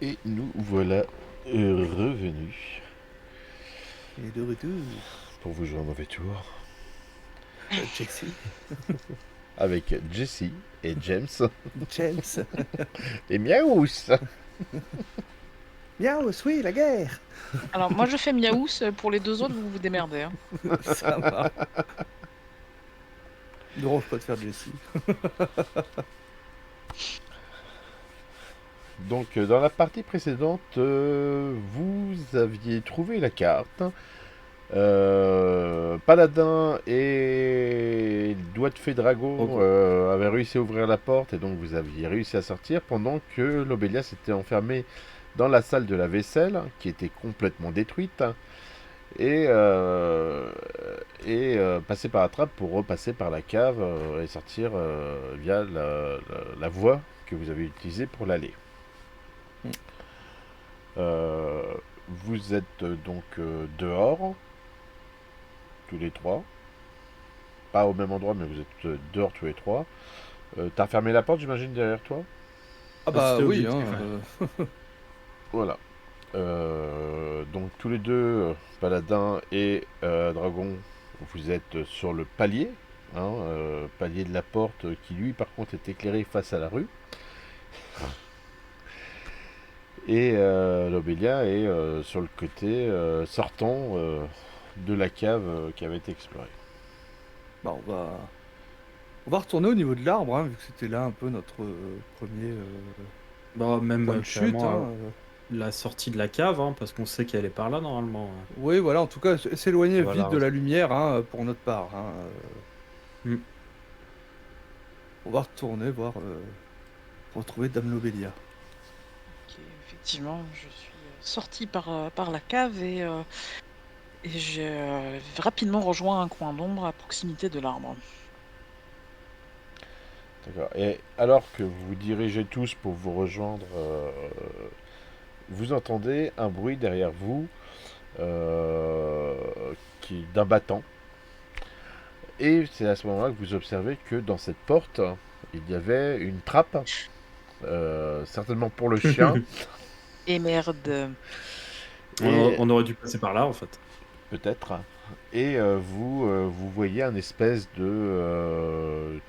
Et nous voilà revenus Et de retour, pour vous jouer un mauvais tour Jesse, avec Jessie et James James. et Miaous. Miaou, oui, la guerre. Alors, moi, je fais Miaous. Pour les deux autres, vous vous démerdez. Hein. Ça va. Ne dérange pas de faire Jesse. Donc dans la partie précédente, vous aviez trouvé la carte. Paladin et Doigt de Fée Dragon avaient réussi à ouvrir la porte et donc vous aviez réussi à sortir pendant que Lobelia s'était enfermée dans la salle de la vaisselle qui était complètement détruite et passer par la trappe pour repasser par la cave et sortir via la voie que vous avez utilisée pour l'aller. Mm. Vous êtes donc dehors, tous les trois. Pas au même endroit, mais vous êtes dehors tous les trois. T'as fermé la porte, j'imagine, derrière toi. Ah bah C'était oui, objectif, hein. Voilà. Donc tous les deux, Paladin et Dragon, vous êtes sur le palier. Palier de la porte qui, lui, par contre, est éclairé face à la rue. Et Lobelia est sur le côté sortant de la cave qui avait été explorée. Bah on va retourner au niveau de l'arbre, hein, vu que c'était là un peu notre premier Bah, même point de chute. carrément Hein. la sortie de la cave, hein, parce qu'on sait qu'elle est par là normalement. Oui, voilà, en tout cas, s'éloigner Voilà. vite de la lumière, hein, pour notre part. Hein. Mm. On va retourner voir, retrouver Dame Lobelia. Ok, effectivement, je suis sortie par la cave et j'ai rapidement rejoint un coin d'ombre à proximité de l'arbre. D'accord. Et alors que vous vous dirigez tous pour vous rejoindre, vous entendez un bruit derrière vous euh, d'un battant. Et c'est à ce moment-là que vous observez que dans cette porte, il y avait une trappe, certainement pour le chien. Et merde. Et On aurait dû passer par là en fait. peut-être. Et vous voyez un espèce de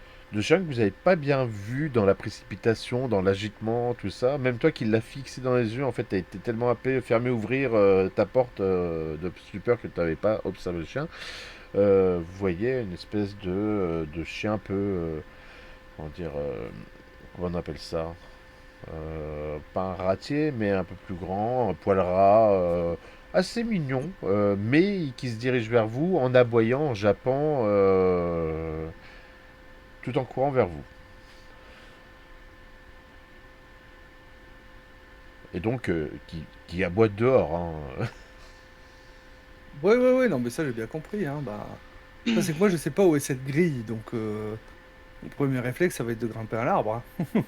chien que vous n'avez pas bien vu dans la précipitation, dans l'agitement, tout ça. Même toi qui l'as fixé dans les yeux, en fait, tu as été tellement happé, fermé, ouvrir ta porte de stupeur que tu n'avais pas observé le chien. Vous voyez une espèce de chien un peu, comment dire, comment on appelle ça, pas un ratier, mais un peu plus grand, un poil ras, assez mignon, mais qui se dirige vers vous en aboyant, en jappant, tout en courant vers vous. Et donc, qui aboie dehors. Hein. Ouais, non, mais ça j'ai bien compris. Hein, bah... Ça, c'est que moi je sais pas où est cette grille, donc mon premier réflexe ça va être de grimper à l'arbre. Hein.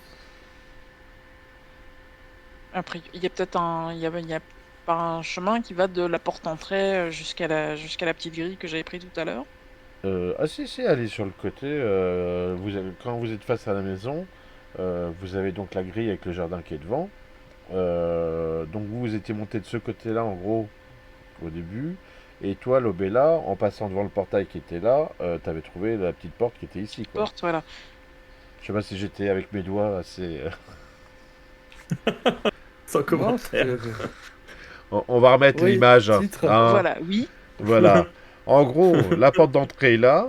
Après, il y a peut-être il y a pas un chemin qui va de la porte d'entrée jusqu'à la petite grille que j'avais pris tout à l'heure. Ah si, allez sur le côté. Quand vous êtes face à la maison, vous avez donc la grille avec le jardin qui est devant. Donc vous étiez monté de ce côté-là, en gros, au début. Et toi, Lobella, en passant devant le portail qui était là, t'avais trouvé la petite porte qui était ici, quoi. Porte, voilà. Je sais pas si j'étais avec mes doigts assez. Sans Non, commentaire. On va remettre Oui, l'image. titre. Hein. Voilà, oui. Voilà. En gros, la porte d'entrée est là.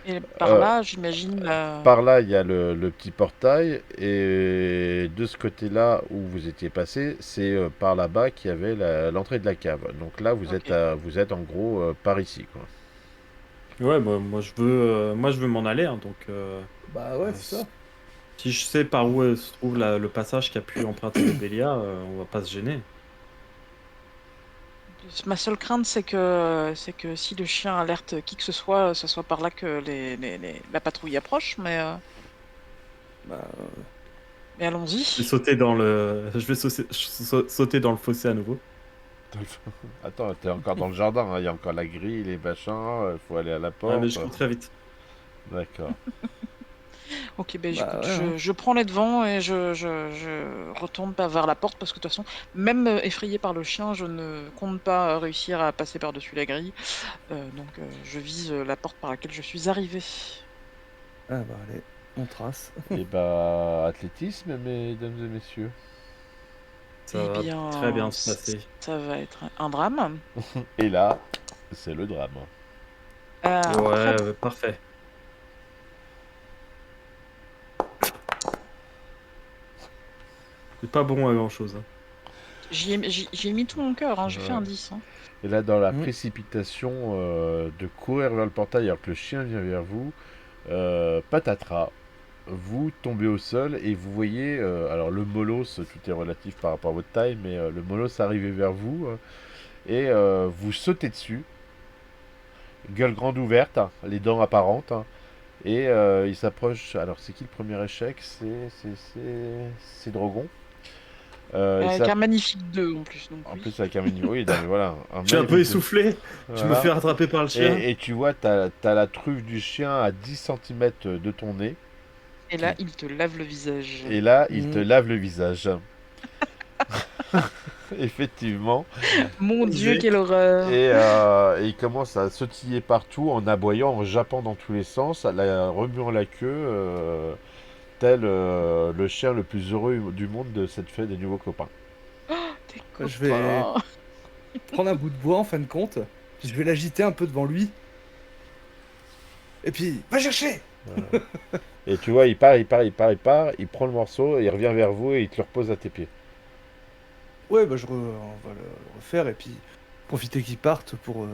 Et par Euh, là, j'imagine Par là, il y a le petit portail. Et de ce côté-là où vous étiez passé, c'est par là-bas qu'il y avait l'entrée de la cave. Donc là, Ok. vous êtes en gros par ici, quoi. Ouais, moi je veux m'en aller, hein, donc Bah ouais, euh, c'est ça. si je sais par où se trouve le passage qu'a pu emprunter le Bélia, on va pas se gêner. Ma seule crainte, c'est que si le chien alerte qui que ce soit par là que la patrouille approche, Bah, mais allons-y. Je vais sauter dans le fossé à nouveau. Attends, t'es encore dans le jardin, hein. Il y a encore la grille, les machins, il faut aller à la Ah, mais porte. je cours très vite. D'accord. Ok, ben Bah écoute, ouais, hein. je prends les devants et je retourne pas vers la porte parce que de toute façon, même effrayée par le chien, je ne compte pas réussir à passer par-dessus la grille. Donc je vise la porte par laquelle je suis arrivée. Ah bah allez, on trace. Et bah, athlétisme, mesdames et messieurs. Ça Eh va très bien, bien se passer. ça va être un drame. Et là, c'est le drame. Ah, très Ouais, bien. parfait. C'est pas bon à grand-chose. Hein. J'y ai mis tout mon cœur, hein, j'ai fait Ouais. un 10. Hein. Et là, dans la Mm. précipitation de courir vers le portail alors que le chien vient vers vous, patatras, vous tombez au sol et vous voyez, alors le molosse, tout est relatif par rapport à votre taille, mais le molosse arriver vers vous et vous sautez dessus, gueule grande ouverte, hein, les dents apparentes, hein, et il s'approche. Alors, c'est qui le premier échec? C'est Drogon. Il Avec un s'app- magnifique 2 en plus, donc En oui. plus, avec un menu. Oui, non, mais voilà, un Je suis un peu magnifique. essoufflé. Je me Voilà. fais rattraper par le chien. Et tu vois, t'as la truffe du chien à 10 centimètres de ton nez. Et là, Qui... il te lave le visage. Et là, il te Mm. lave le visage. Effectivement. Mon Dieu, Osé. quelle horreur! Et il commence à sautiller partout en aboyant, en jappant dans tous les sens, remuant la queue, tel le chien le plus heureux du monde de cette fête des nouveaux copains. Tes Je vais copains! prendre un bout de bois en fin de compte, puis je vais l'agiter un peu devant lui. Et puis, va chercher! Et tu vois, il part, il prend le morceau, il revient vers vous et il te le repose à tes pieds. Ouais, bah on va le refaire et puis profiter qu'il parte pour.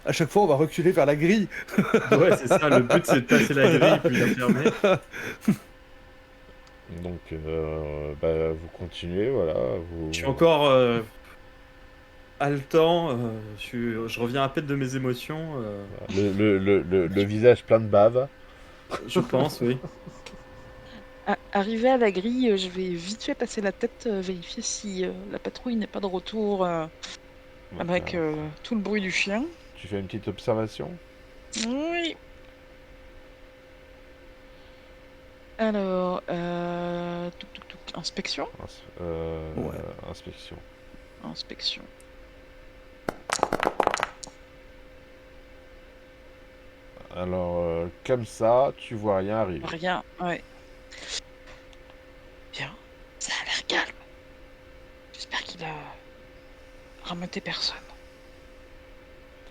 À chaque fois, on va reculer vers la grille. Ouais, c'est ça. Le but, c'est de passer la grille puis la fermer. Donc, bah, vous continuez, voilà. Je suis encore haletant. Je reviens à peine de mes émotions. Le visage plein de bave. Je pense, oui. Arrivé à la grille, je vais vite fait passer la tête, vérifier si la patrouille n'est pas de retour avec Donc, tout le bruit du chien. tu fais une petite observation. Oui. Alors, inspection. Ouais. Inspection. Inspection. Alors, comme ça, tu vois rien arriver. Rien, ouais. Bien, ça a l'air calme. J'espère qu'il a rameuté personne.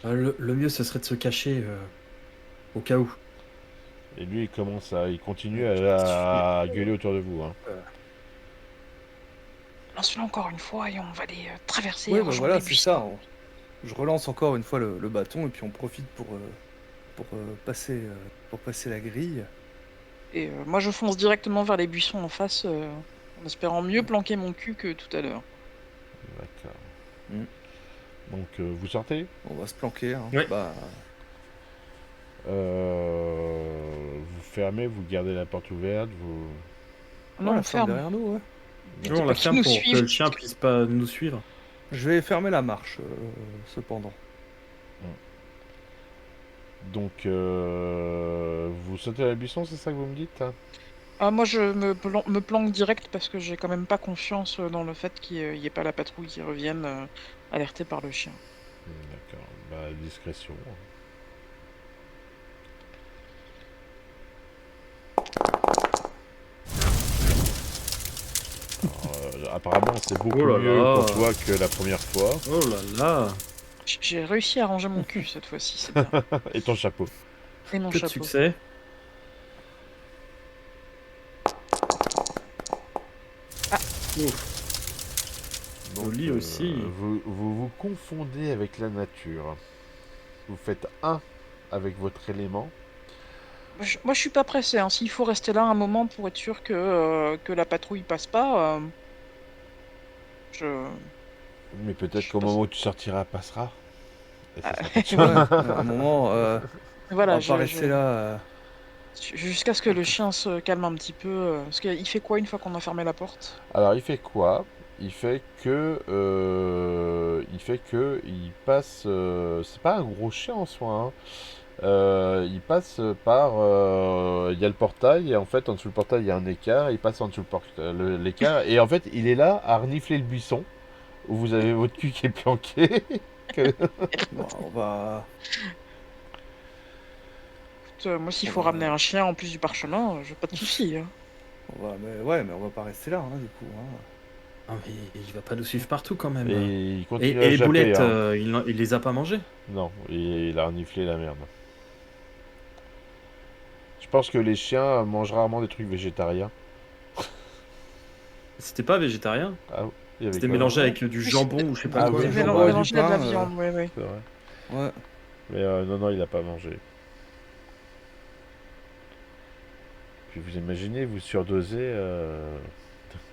Le mieux, ce serait de se cacher au cas où. Et lui, il continue à gueuler autour de vous. Hein. Lance-le encore une fois et on va les traverser et Ouais, bah rejoindre voilà, les c'est buissons. ça. Je relance encore une fois le bâton et puis on profite pour passer la grille. Et moi, je fonce directement vers les buissons en face, en espérant mieux planquer mon cul que tout à l'heure. D'accord. Mm. Donc, vous sortez. On va se planquer. Hein. Ouais. Bah, Vous fermez, vous gardez la porte ouverte. Vous... Non, ouais, on la ferme ferme. derrière nous, ouais. Mais Ouais, t'es on pas la qui ferme nous pour que suivent. le chien puisse pas nous suivre. Je vais fermer la marche, cependant. Donc, vous sautez à la buisson, c'est ça que vous me dites? Ah, moi, je me planque direct parce que j'ai quand même pas confiance dans le fait qu'il n'y ait pas la patrouille qui revienne alertée par le chien. D'accord. Bah, discrétion. Apparemment, c'est beaucoup Oh là mieux là. pour toi que la première fois. Oh là là. J'ai réussi à ranger mon cul cette fois-ci, c'est bien. Et ton chapeau. Et mon Que de chapeau. succès. Ouf. Donc, Joli aussi. vous confondez avec la nature. Vous faites un avec votre élément. Moi, je suis pas pressé. Hein. S'il faut rester là un moment pour être sûr que la patrouille passe pas, je. Mais peut-être Je qu'au sais pas moment où tu sortiras, passera. Et ça Ah, sera pas de chance. Ouais, à un moment, on Voilà, va pas rester là. jusqu'à ce que le chien se calme un petit peu. Parce qu'il fait quoi une fois qu'on a fermé la porte? Alors, il fait quoi? Il fait que. Il passe. C'est pas un gros chien en soi. Hein. Il passe par... Il y a le portail, et en fait, en dessous du portail, il y a un écart, il passe en dessous l'écart, et en fait, il est là à renifler le buisson, où vous avez votre cul qui est planqué. Bon, on va. Moi, s'il On faut va. ramener un chien en plus du parchemin, j'ai pas de soucis. Hein. Mais ouais, mais on va pas rester là, hein, du coup. Hein. Ah, mais il va pas nous suivre partout quand même. Et il Et, continue et à les japper, boulettes, hein. il les a pas mangées? Non, il a reniflé la merde. Je pense que les chiens mangent rarement des trucs végétariens. C'était pas végétarien? Ah, il y avait C'était quoi? mélangé Ouais. avec du jambon ou je sais pas Ah quoi. oui, C'est le jambon et du mélangé à de la pain, viande, oui. C'est vrai. Ouais. Mais non, non, il a pas mangé. Puis vous imaginez, vous surdosez,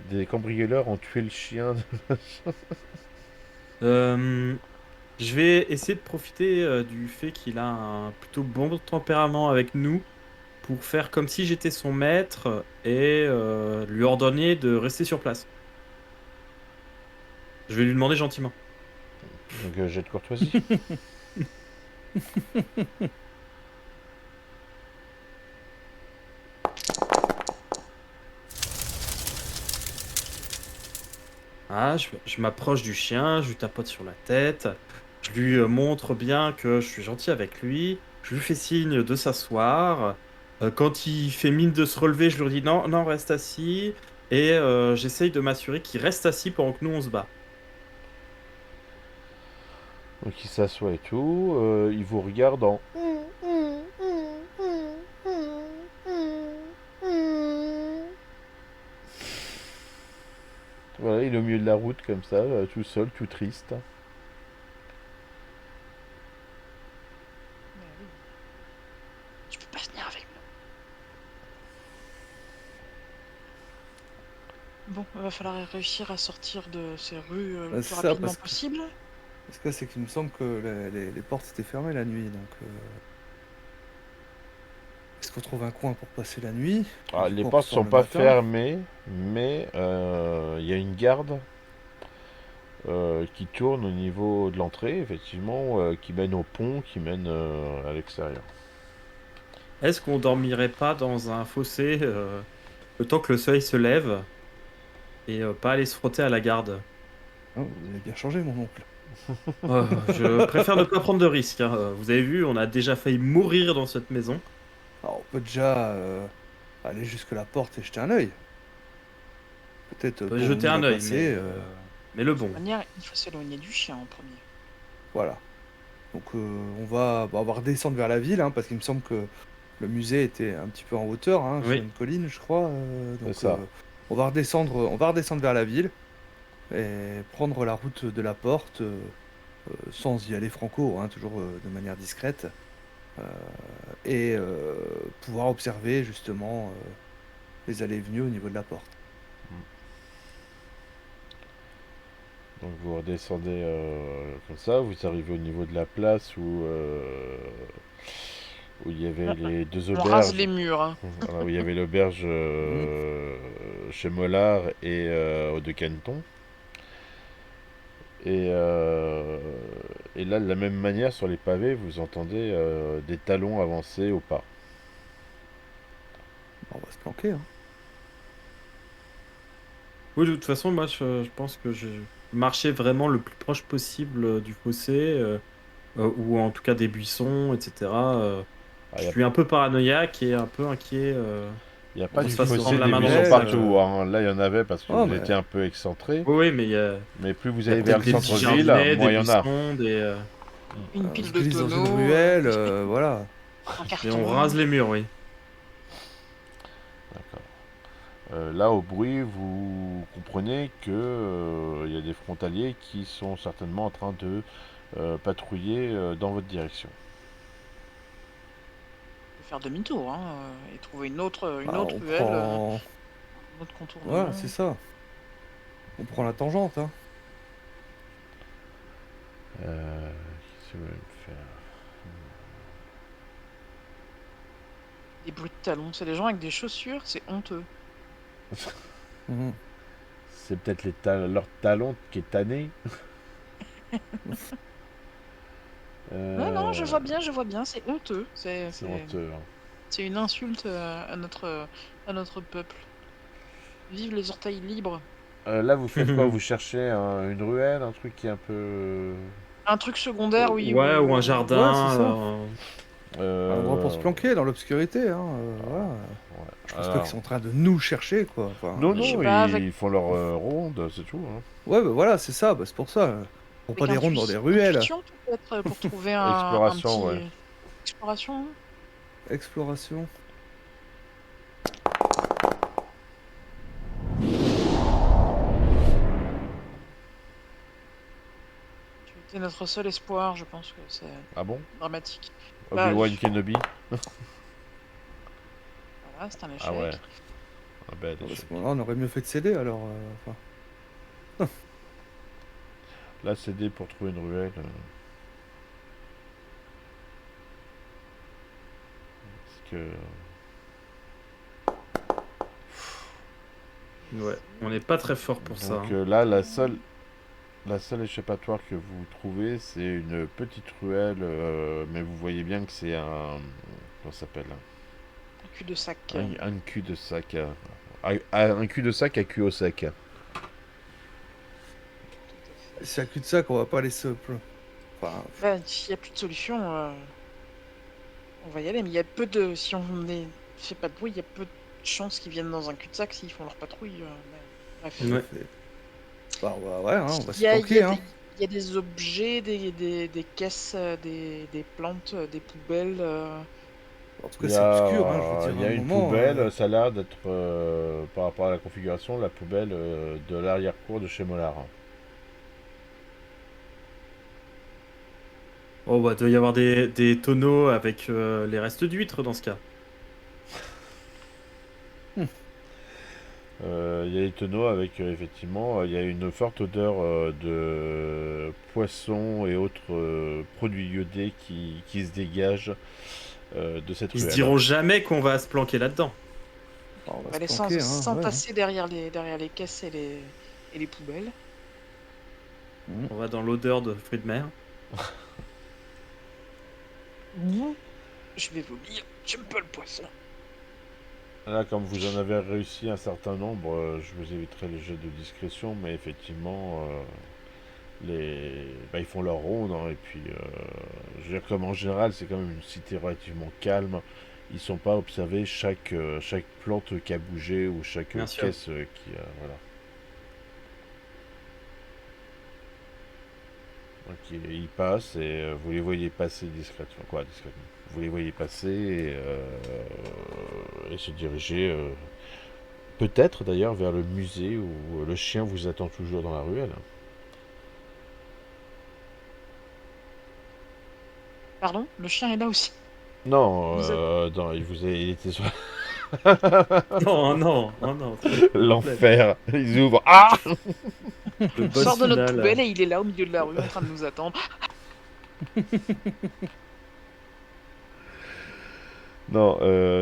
des cambrioleurs ont tué le chien. Euh, je vais essayer de profiter du fait qu'il a un plutôt bon tempérament avec nous pour faire comme si j'étais son maître et lui ordonner de rester sur place. Je vais lui demander gentiment. Donc jet de courtoisie. Ah, je m'approche du chien, je lui tapote sur la tête, je lui montre bien que je suis gentil avec lui, je lui fais signe de s'asseoir. Quand il fait mine de se relever, je lui dis non, non, reste assis. Et j'essaye de m'assurer qu'il reste assis pendant que nous on se bat. Donc il s'assoit et tout. Il vous regarde en... Voilà, il est au milieu de la route comme ça, tout seul, tout triste. Mais oui. Tu peux pas venir avec nous. Bon, il va falloir réussir à sortir de ces rues le Bah, plus c'est ça, rapidement parce que possible. c'est qu'il me semble que les portes étaient fermées la nuit, donc est-ce qu'on trouve un coin pour passer la nuit? Puis Ah, du les coup, on portes ressort sont le pas matin. fermées, mais il y a une garde qui tourne au niveau de l'entrée, effectivement, qui mène au pont, qui mène à l'extérieur. Est-ce qu'on dormirait pas dans un fossé le temps que le soleil se lève et pas aller se frotter à la garde? Oh, vous avez bien changé, mon oncle. Je préfère ne pas prendre de risques, hein. Vous avez vu, on a déjà failli mourir dans cette maison. Alors, on peut déjà aller jusque la porte et jeter un œil. Peut-être On peut pour jeter mieux un la œil, passer. mais le De bon. toute manière, il faut s'éloigner du chien en premier. Voilà. Donc, on va redescendre vers la ville, hein, parce qu'il me semble que le musée était un petit peu en hauteur, hein, sur Oui. une colline, je crois. C'est Donc, ça. on va redescendre vers la ville et prendre la route de la porte, sans y aller franco, hein, toujours de manière discrète, euh, et pouvoir observer justement les allées et venues au niveau de la porte. Donc vous redescendez comme ça, vous arrivez au niveau de la place où il y avait les deux On rase auberges. les murs. Hein. Voilà, où il y avait l'auberge chez Mollard et au de Canton. Et, euh, et là, de la même manière, sur les pavés, vous entendez des talons avancer au pas. On va se planquer, hein. Oui, de toute façon, moi, je pense que je marchais vraiment le plus proche possible du fossé, ou en tout cas des buissons, etc. Ah, Je suis un peu paranoïaque et un peu inquiet. y a On pas va du se faire fossé prendre la des main dans buissons le ruelle, sac. partout, hein. Là, il y en avait parce que Oh, vous mais étiez un peu excentré. Oui, oui, mais il y a, Mais plus vous il y a allez vers peut-être le des petits centre-ville, jardinets, moins des il y en a. buissons, Une on pile se de glisse dans une tonneaux, ruelle, voilà. un et carton. on rase les murs, oui. D'accord. Là, au bruit, vous comprenez que il y a des frontaliers qui sont certainement en train de patrouiller dans votre direction. On peut faire demi-tour hein, et trouver une autre Bah, on ruelle, prend. un autre Voilà, contournement. c'est ça. On prend la tangente, hein. Qu'est-ce que vous voulez me faire? Des bruits de talons. C'est des gens avec des chaussures, c'est honteux. Mhm. C'est peut-être leur talon qui est tanné. Non, je vois bien, c'est honteux. C'est honteux, hein. C'est une insulte à notre peuple. Vive les orteils libres. Là, vous faites quoi? Vous cherchez une ruelle, un truc qui est un peu... Un truc secondaire, oui, Ouais, ou un Ouais, c'est jardin. ça. Un endroit pour se Euh, planquer dans l'obscurité, hein. Voilà. ouais. Je pense pas Alors, qu'ils sont en train de nous chercher, quoi. Enfin, non, Je sais non, pas, ils font leur ronde, c'est tout, hein. ouais, bah voilà, c'est ça, bah, c'est pour ça. Pour pas avec des rondes dans des ruelles. intuition, peut-être, pour trouver un Exploration, petit... ouais. Exploration, hein. Exploration. Tu étais notre seul espoir, je pense que c'est Ah bon? dramatique. Obi-Wan je- Kenobi? Voilà, c'est un échec. Ah ouais. Ah ben, À ce échec. moment-là, on aurait mieux fait de céder, alors. Enfin, Là, CD pour trouver une ruelle. Parce que... Ouais, on n'est pas très fort pour ça. Donc hein. là, la seule échappatoire que vous trouvez, c'est une petite ruelle, mais vous voyez bien que c'est un... Comment ça s'appelle? Un cul-de-sac. Un cul-de-sac. Un cul-de-sac à cul au sec. c'est à cul-de-sac, on va pas aller se. Enfin, Bah, s'il n'y a plus de solution, on va y aller. Mais il y a peu de... Si on fait pas de bruit, il y a peu de chances qu'ils viennent dans un cul-de-sac s'ils font leur patrouille. Bref. Ouais. bah, ouais, hein, on va se Il y a planquer, hein. il y a des objets, des caisses, des plantes, des poubelles. En tout cas, c'est obscur, hein, je veux Il dire, y à a un une moment. poubelle, ça a l'air d'être, par rapport à la configuration, la poubelle de l'arrière-cour de chez Mollard. Oh, bah, doit y avoir des tonneaux avec les restes d'huîtres dans ce cas. Il y a des tonneaux avec, effectivement, il y a une forte odeur de poissons et autres produits iodés qui se dégagent de cette Ils se ruelle. diront jamais qu'on va se planquer là-dedans. On On va va se aller planquer, hein. Ouais, hein. s'entasser derrière les caisses et les poubelles. On va dans l'odeur de fruits de mer. Je vais vomir. J'aime pas le poisson. Là, comme vous en avez réussi un certain nombre, je vous éviterai le jet de discrétion, mais effectivement, ils font leur ronde, hein, et puis, je veux dire, comme en général, c'est quand même une cité relativement calme. Ils sont pas observés chaque plante qui a bougé ou chaque Bien sûr. caisse qui a... Voilà. Donc, ils passent et vous les voyez passer discrètement. Quoi, discrètement? Vous les voyez passer et se diriger, peut-être d'ailleurs, vers le musée où le chien vous attend toujours dans la ruelle. Pardon? Le chien est là aussi. Non, Vous êtes- il était sur Non, non, oh non. l'enfer. Ils ouvrent. Ah! Le On boss sort de notre final. poubelle et il est là au milieu de la rue en train de nous attendre. Non,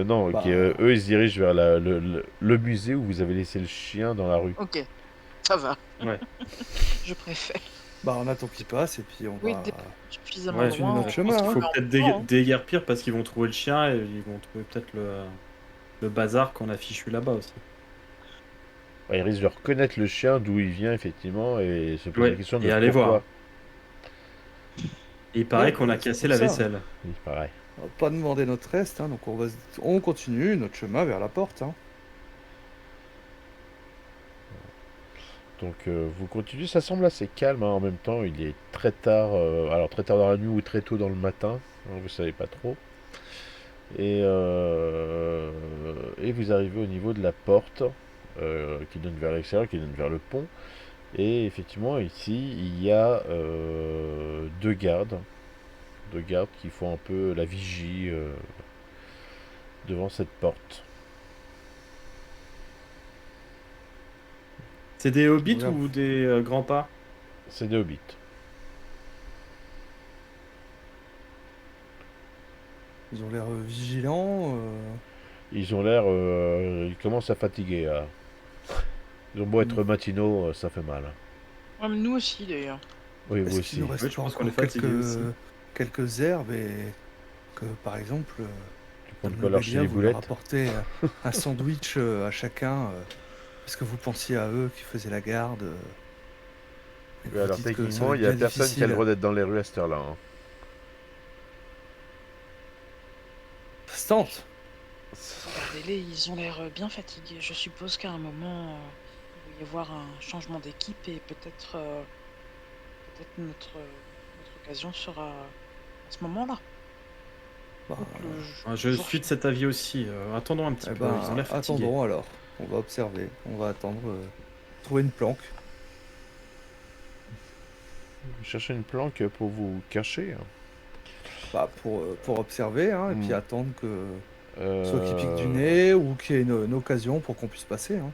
non, ok. Bah. Eux, ils se dirigent vers le musée où vous avez laissé le chien dans la rue. Ok, ça va. Ouais. Je préfère. Bah, on attend qu'ils passent et puis on Oui, va. suffisamment Ouais, continue loin. notre on chemin, se hein. Il faut trouve peut-être en temps, hein. déguerpir parce qu'ils vont trouver le chien et ils vont trouver peut-être le bazar qu'on a fichu là-bas aussi. Ouais, ils risquent de reconnaître le chien, d'où il vient, effectivement, et se poser Ouais, la question de et aller pourquoi. voir. Et il paraît Ouais, qu'on a c'est cassé pour la ça. vaisselle. Oui, pareil. On va pas demander notre reste, hein, donc on continue notre chemin vers la porte, hein. Donc vous continuez, ça semble assez calme, hein. En même temps il est très tard, alors très tard dans la nuit ou très tôt dans le matin, hein, vous savez pas trop. Et vous arrivez au niveau de la porte qui donne vers l'extérieur, qui donne vers le pont. Et effectivement ici il y a deux gardes qui font un peu la vigie devant cette porte. C'est des hobbits Regarde. ou des grands pas? C'est des hobbits. Ils ont l'air vigilants. Ils ont l'air, ils commencent à fatiguer là. Ils ont beau être matinaux, ça fait mal. Ouais, mais nous aussi d'ailleurs. Oui, vous Est-ce qu'il aussi. nous reste Oui, je pas pense qu'on encore est fatigué aussi. quelques herbes et que, par exemple, Tu prends de Dame quoi leur Lobelia, les vous leur boulettes. apportez un sandwich à chacun parce que vous pensiez à eux qui faisaient la garde et que Oui, vous alors dites que ça va techniquement, il être n'y a bien personne qui a le difficile. droit d'être dans les rues à cette heure-là. Hein. Ça se tente. Regardez-les, ils ont l'air bien fatigués. Je suppose qu'à un moment, il va y avoir un changement d'équipe et peut-être notre occasion sera à ce moment-là. Bah, Donc Je jour suis de finit. cet avis aussi. Attendons un petit eh peu, ils ont ben, l'air fatigués. attendons alors. On va observer. On va attendre. Trouver une planque. Vous cherchez une planque pour vous cacher. Hein. Bah, pour observer, hein, et puis Hmm. attendre que soit qu'il pique du Euh, nez ou qu'il y ait une occasion pour qu'on puisse passer. Hein.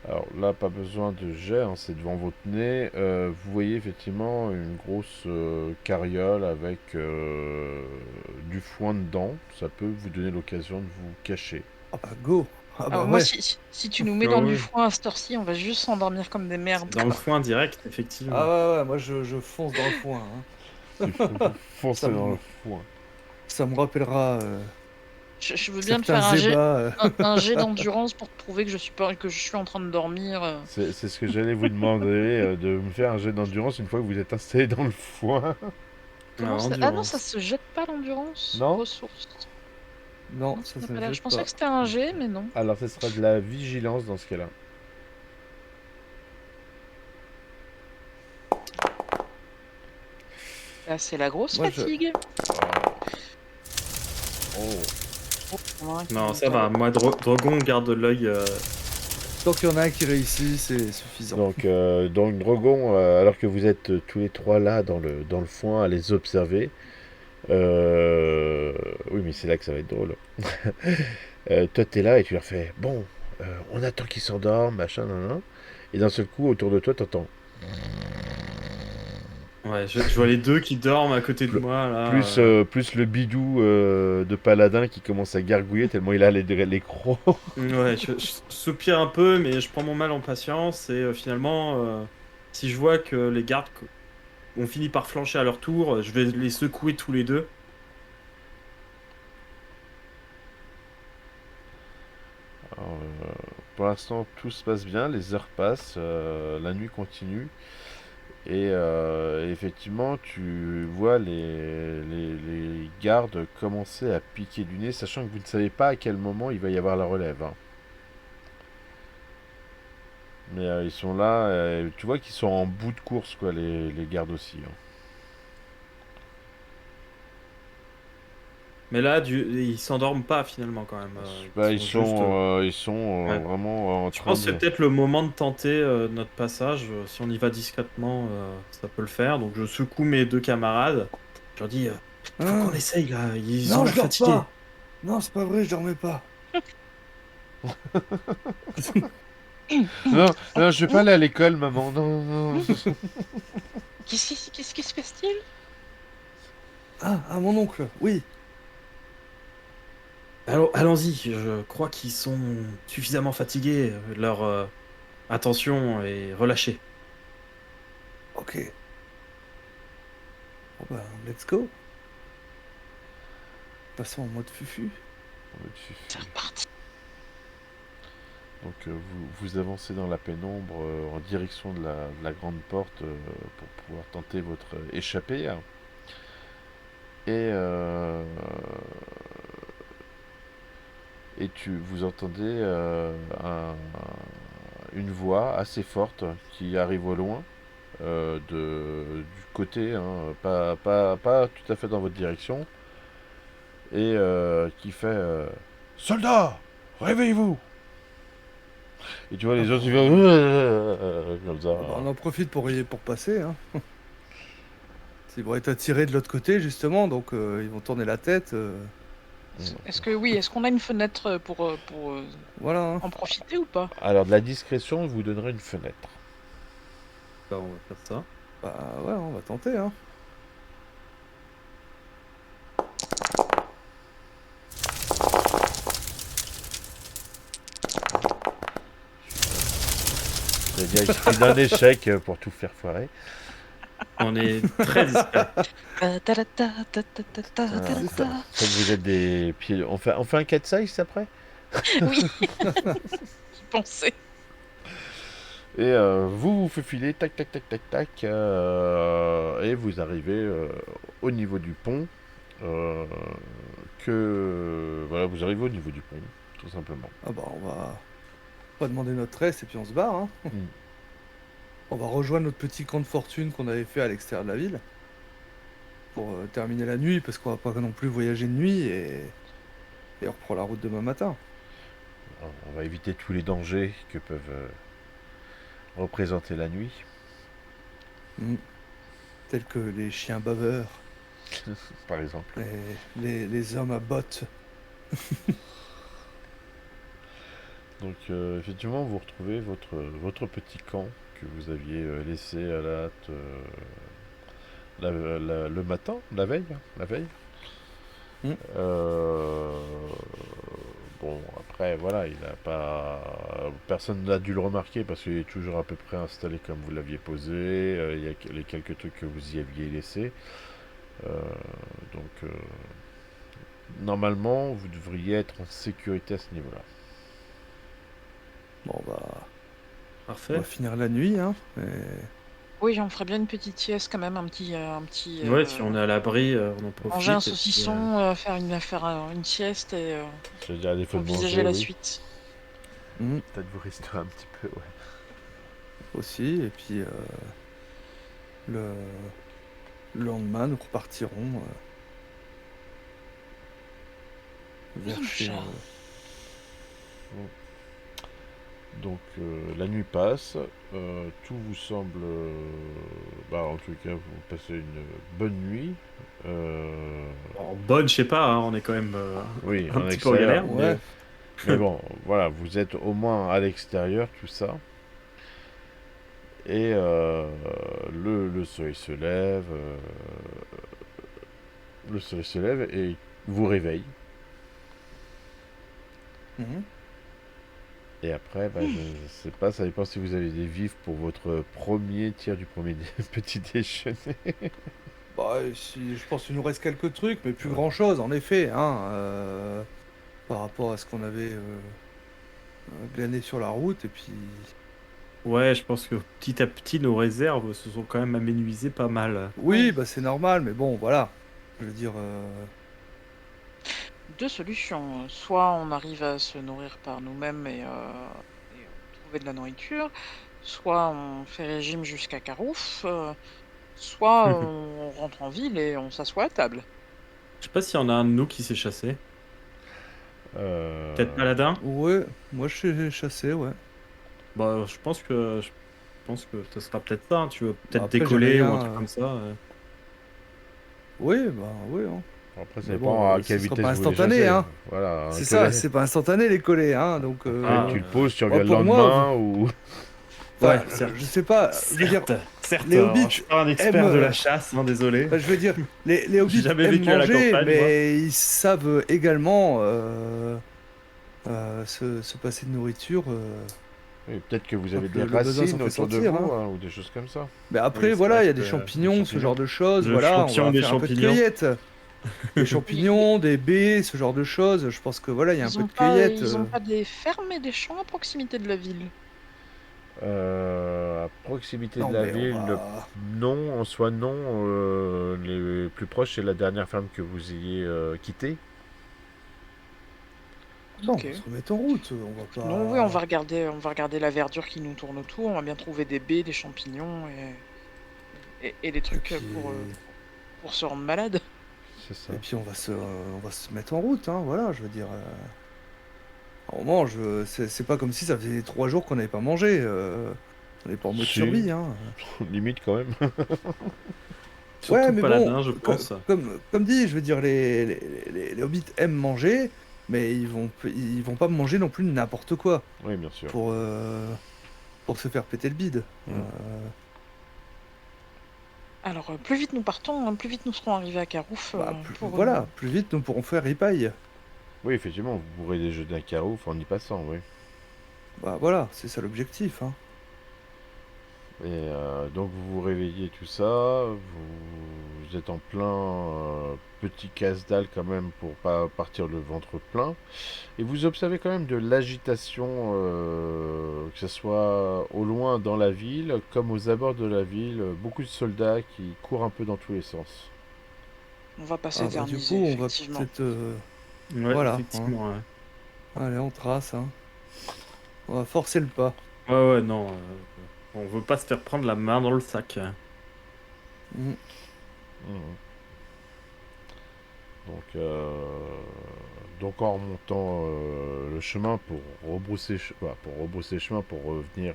Alors là, pas besoin de jet, hein, c'est devant votre nez. Vous voyez effectivement une grosse carriole avec du foin dedans. Ça peut vous donner l'occasion de vous cacher. Ah bah go. Ah bah Alors moi, ouais. si tu nous mets Ah dans du oui. foin à cette heure-ci, on va juste s'endormir comme des merdes. C'est dans le quoi. foin direct, effectivement. Ah ouais, moi je fonce dans le foin. Hein. Il faut foncer Ça dans me, le foin. ça me rappellera Je veux bien te certains faire ébats. un jet d'endurance pour te prouver que que je suis en train de dormir. C'est ce que j'allais vous demander, de me faire un jet d'endurance une fois que vous êtes installé dans le foin. Comment ça... Ah non, ça Endurance. se jette pas l'endurance. Non? Ressources. Non, Non, ça n'a se pas l'air. Je jette pensais pas. que c'était un jet, mais non. Alors ce sera de la vigilance dans ce cas-là. Là, c'est la grosse Moi, fatigue. Oh. Oh, il y en a un qui Non, monte ça en va. haut. Moi, Drogon garde l'œil. Tant qu'il y en a un qui réussit, c'est suffisant. Donc Drogon, alors que vous êtes tous les trois là dans le foin à les observer, oui mais c'est là que ça va être drôle. Toi t'es là et tu leur fais bon, on attend qu'ils s'endorment, machin, nan, nan. Et d'un seul coup autour de toi t'entends Ouais, je vois les deux qui dorment à côté de Plus- moi là. plus le bidou de Paladin qui commence à gargouiller tellement il a les crocs. Ouais, je soupire un peu, mais je prends mon mal en patience et finalement, si je vois que les gardes ont fini par flancher à leur tour, je vais les secouer tous les deux. Alors, pour l'instant tout se passe bien, les heures passent, la nuit continue. Et effectivement, tu vois les gardes commencer à piquer du nez, sachant que vous ne savez pas à quel moment il va y avoir la relève. Hein. Mais ils sont là, tu vois qu'ils sont en bout de course, quoi, les gardes aussi. Hein. Mais là, ils s'endorment pas finalement quand même. Bah, Ils sont juste. ils sont Ouais. vraiment en Je train pense que de... c'est peut-être le moment de tenter notre passage. Si on y va discrètement, ça peut le faire. Donc je secoue mes deux camarades. Je leur dis, faut Hein qu'on essaye là. Ils Non, ont je l'air dors fatigués. pas. Non, c'est pas vrai, je dormais pas. Non, non, je vais pas aller à l'école, maman. Non, non. Qu'est-ce qui se passe-t-il? Ah, mon oncle, oui. Alors, allons-y. Je crois qu'ils sont suffisamment fatigués. Leur attention est relâchée. Ok. Bon bah, let's go. Passons en mode fufu. C'est reparti. Donc vous avancez dans la pénombre en direction de la grande porte pour pouvoir tenter votre échappée. Et, vous entendez une voix assez forte qui arrive au loin, du côté, hein, pas tout à fait dans votre direction, et qui fait Soldats, réveillez-vous! Et tu vois les autres qui font comme ça. Bah, on en profite pour passer. Hein. Ils vont être attirés de l'autre côté, justement, donc ils vont tourner la tête. Est-ce qu'on a une fenêtre pour Voilà. Hein. en profiter ou pas? Alors de la discrétion vous donnerait une fenêtre. Bah, on va faire ça. Bah ouais, on va tenter. Hein. C'est-à-dire il suffit d'un échec pour tout faire foirer. On est très discret. Ta ta ta ta ta ta ta ta Ah, ta ça, ta. ça que vous êtes des pieds. On fait un 4 size après? Oui, j'y pensais. Et vous faufilez, tac, tac, tac, tac, tac, et vous arrivez au niveau du pont. Voilà, vous arrivez au niveau du pont, tout simplement. Ah bah on va demander notre reste et puis on se barre, hein. Mm. On va rejoindre notre petit camp de fortune qu'on avait fait à l'extérieur de la ville pour terminer la nuit parce qu'on va pas non plus voyager de nuit et on reprend la route demain matin. On va éviter tous les dangers que peuvent représenter la nuit, Mm. Tels que les chiens baveurs par exemple. et les hommes à bottes. Donc effectivement, vous retrouvez votre petit camp que vous aviez laissé à la hâte le matin, la veille, hein, la veille. Mm. Bon, après, voilà, il a pas... Personne n'a dû le remarquer parce qu'il est toujours à peu près installé comme vous l'aviez posé. Il y a les quelques trucs que vous y aviez laissés. Donc, normalement, vous devriez être en sécurité à ce niveau-là. Bon bah on Parfait. va finir la nuit, hein. Oui, on ferait bien une petite sieste quand même, un petit, Ouais, si on est à l'abri, on en profite. manger un et puis, saucisson, faire une sieste et Je veux dire, à défaut de envisager manger, la oui. suite. Mm. Peut-être vous resterez un petit peu, ouais. Aussi, et puis le lendemain, nous repartirons vers Oui, chez. cher. Donc la nuit passe, tout vous semble, en tout cas vous passez une bonne nuit. bon, bonne, je sais pas, hein, on est quand même Oui, un en petit peu en extérieur, galère. Ouais. mais bon, voilà, vous êtes au moins à l'extérieur, tout ça. Et le soleil se lève, et vous réveille. Mhm. Et après, je sais pas, ça dépend si vous avez des vifs pour votre premier tir du premier petit déjeuner. Bah, je pense qu'il nous reste quelques trucs, mais plus grand chose, en effet, hein, par rapport à ce qu'on avait glané sur la route, et puis. Ouais, je pense que petit à petit, nos réserves se sont quand même aménuisées pas mal. Oui, Oui. bah c'est normal, mais bon, voilà. Je veux dire, Deux solutions. Soit on arrive à se nourrir par nous-mêmes et trouver de la nourriture, soit on fait régime jusqu'à Carouf, soit on rentre en ville et on s'assoit à table. Je sais pas s'il y en a un de nous qui s'est chassé. Peut-être Paladin? ouais, moi je suis chassé, ouais. Bah, je pense que ce sera peut-être ça, hein. Tu veux peut-être Après, j'ai décoller ou un rien, truc comme ça. Oui, bah oui, hein. Après, ça Mais dépend bon, à quelle ce sera vitesse pas vous voulez instantané, chasser. hein. Voilà, C'est un ça, collet. c'est pas instantané les collets, hein. Donc, Après, tu le poses, tu bah, reviens le pour moi, lendemain, ou... enfin, Ouais, certes. je sais pas, je veux dire, certes, les hobbits je suis pas un expert aiment, de la chasse, hein, désolé. enfin, je veux dire, les J'ai hobbits jamais aiment vécu à la manger, campagne, moi. mais ils savent également se passer de nourriture. Oui, peut-être que vous Quand avez des le besoin s'en racines fait autour de sentir, vous, hein. hein, ou des choses comme ça. Mais après, Oui, c'est voilà, vrai il y a que des Des champignons, ce champignons. genre de choses. Le Voilà, on champion va des faire un peu de champignons. cueillette. Des champignons, des baies, ce genre de choses. Je pense que voilà, il y a un peu de cueillette. Ils ont pas des fermes et des champs à proximité de la ville. À proximité Non, de la mais on ville, va. non, en soi non. Les plus proches, c'est la dernière ferme que vous ayez quittée. Non, Ok. on va se remettre en route. On va pas. Non, oui, on va regarder la verdure qui nous tourne autour. On va bien trouver des baies, des champignons et des Et trucs puis, pour se rendre malade. C'est ça. et puis on va se mettre en route, hein. Voilà, je veux dire. On mange. C'est pas comme si ça faisait 3 jours qu'on n'avait pas mangé. On n'est pas en mode Si. survie, hein. Limite quand même. Surtout Ouais, mais Paladin, bon, je pense. comme dit, je veux dire, les hobbits aiment manger, mais ils vont pas manger non plus n'importe quoi Oui, bien sûr. pour se faire péter le bide. Mm. Alors, plus vite nous partons, hein, plus vite nous serons arrivés à Carouf Voilà, plus vite nous pourrons faire ripaille. Oui, effectivement, vous pourrez déjeuner un carouf en y passant, oui. Bah voilà, c'est ça l'objectif, hein. Et donc vous vous réveillez tout ça, vous êtes en plein petit casse-dalle quand même pour pas partir le ventre plein. Et vous observez quand même de l'agitation, que ce soit au loin dans la ville, comme aux abords de la ville, beaucoup de soldats qui courent un peu dans tous les sens. On va pas Ah bah du s'éterniser, coup, on va effectivement. peut-être... Ouais, voilà, hein. effectivement. Ouais, Allez, on trace, hein. On va forcer le pas. ouais, non. On veut pas se faire prendre la main dans le sac. Mm. Mhm. Donc, donc en remontant le chemin pour pour rebrousser chemin pour revenir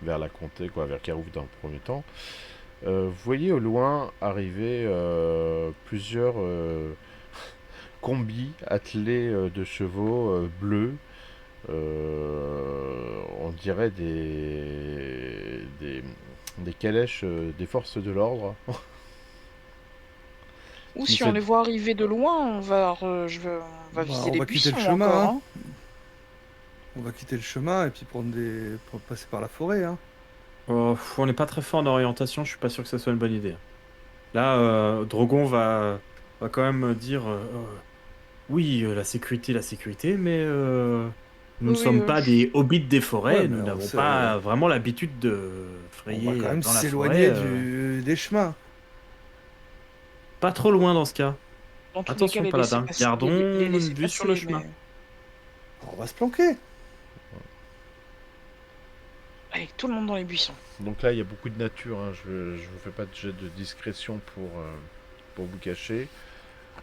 vers la comté, quoi, vers Carouf dans le premier temps, vous voyez au loin arriver plusieurs combis attelés de chevaux bleus. On dirait des calèches des forces de l'ordre Ou qui si se... on les voit arriver de loin, on va Bah, viser on les va quitter le buissons chemin, encore, hein. hein. On va quitter le chemin et puis pour passer par la forêt, hein. On n'est pas très fort en orientation, je suis pas sûr que ça soit une bonne idée. Là, Drogon va quand même dire oui, la sécurité, mais nous ne Oui, sommes pas des hobbits des Ouais, forêts, mais nous n'avons pas vraiment l'habitude de on va frayer quand même dans la forêt. s'éloigner des chemins. Pas trop loin dans ce cas. dans tous les cas, Attention, paladin, les gardons une laisser vue sur le passer, chemin. mais On va se planquer. avec tout le monde dans les buissons. Donc là, il y a beaucoup de nature, hein. Je vous fais pas de jet de discrétion pour vous cacher.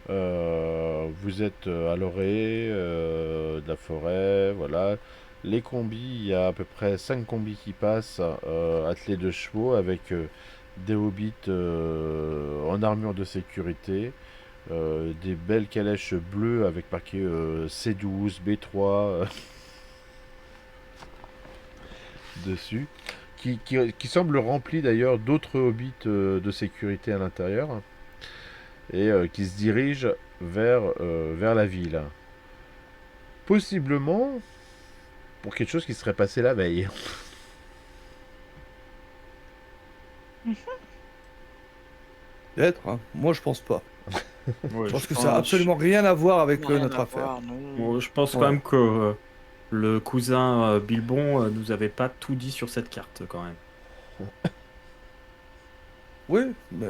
Vous êtes à l'orée de la forêt, voilà. Les combis, il y a à peu près 5 combis qui passent, attelés de chevaux, avec des hobbits en armure de sécurité, des belles calèches bleues avec marqué C12, B3 dessus, qui semblent remplis d'ailleurs d'autres hobbits de sécurité à l'intérieur, et qui se dirigent vers la ville. Possiblement pour quelque chose qui serait passé la veille. Peut-être, hein. Moi, je pense pas. Ouais, Je pense que ça a absolument rien à voir avec Rien notre à affaire. voir, non. je pense quand Ouais. même que le cousin Bilbon nous avait pas tout dit sur cette carte quand même. Oui, mais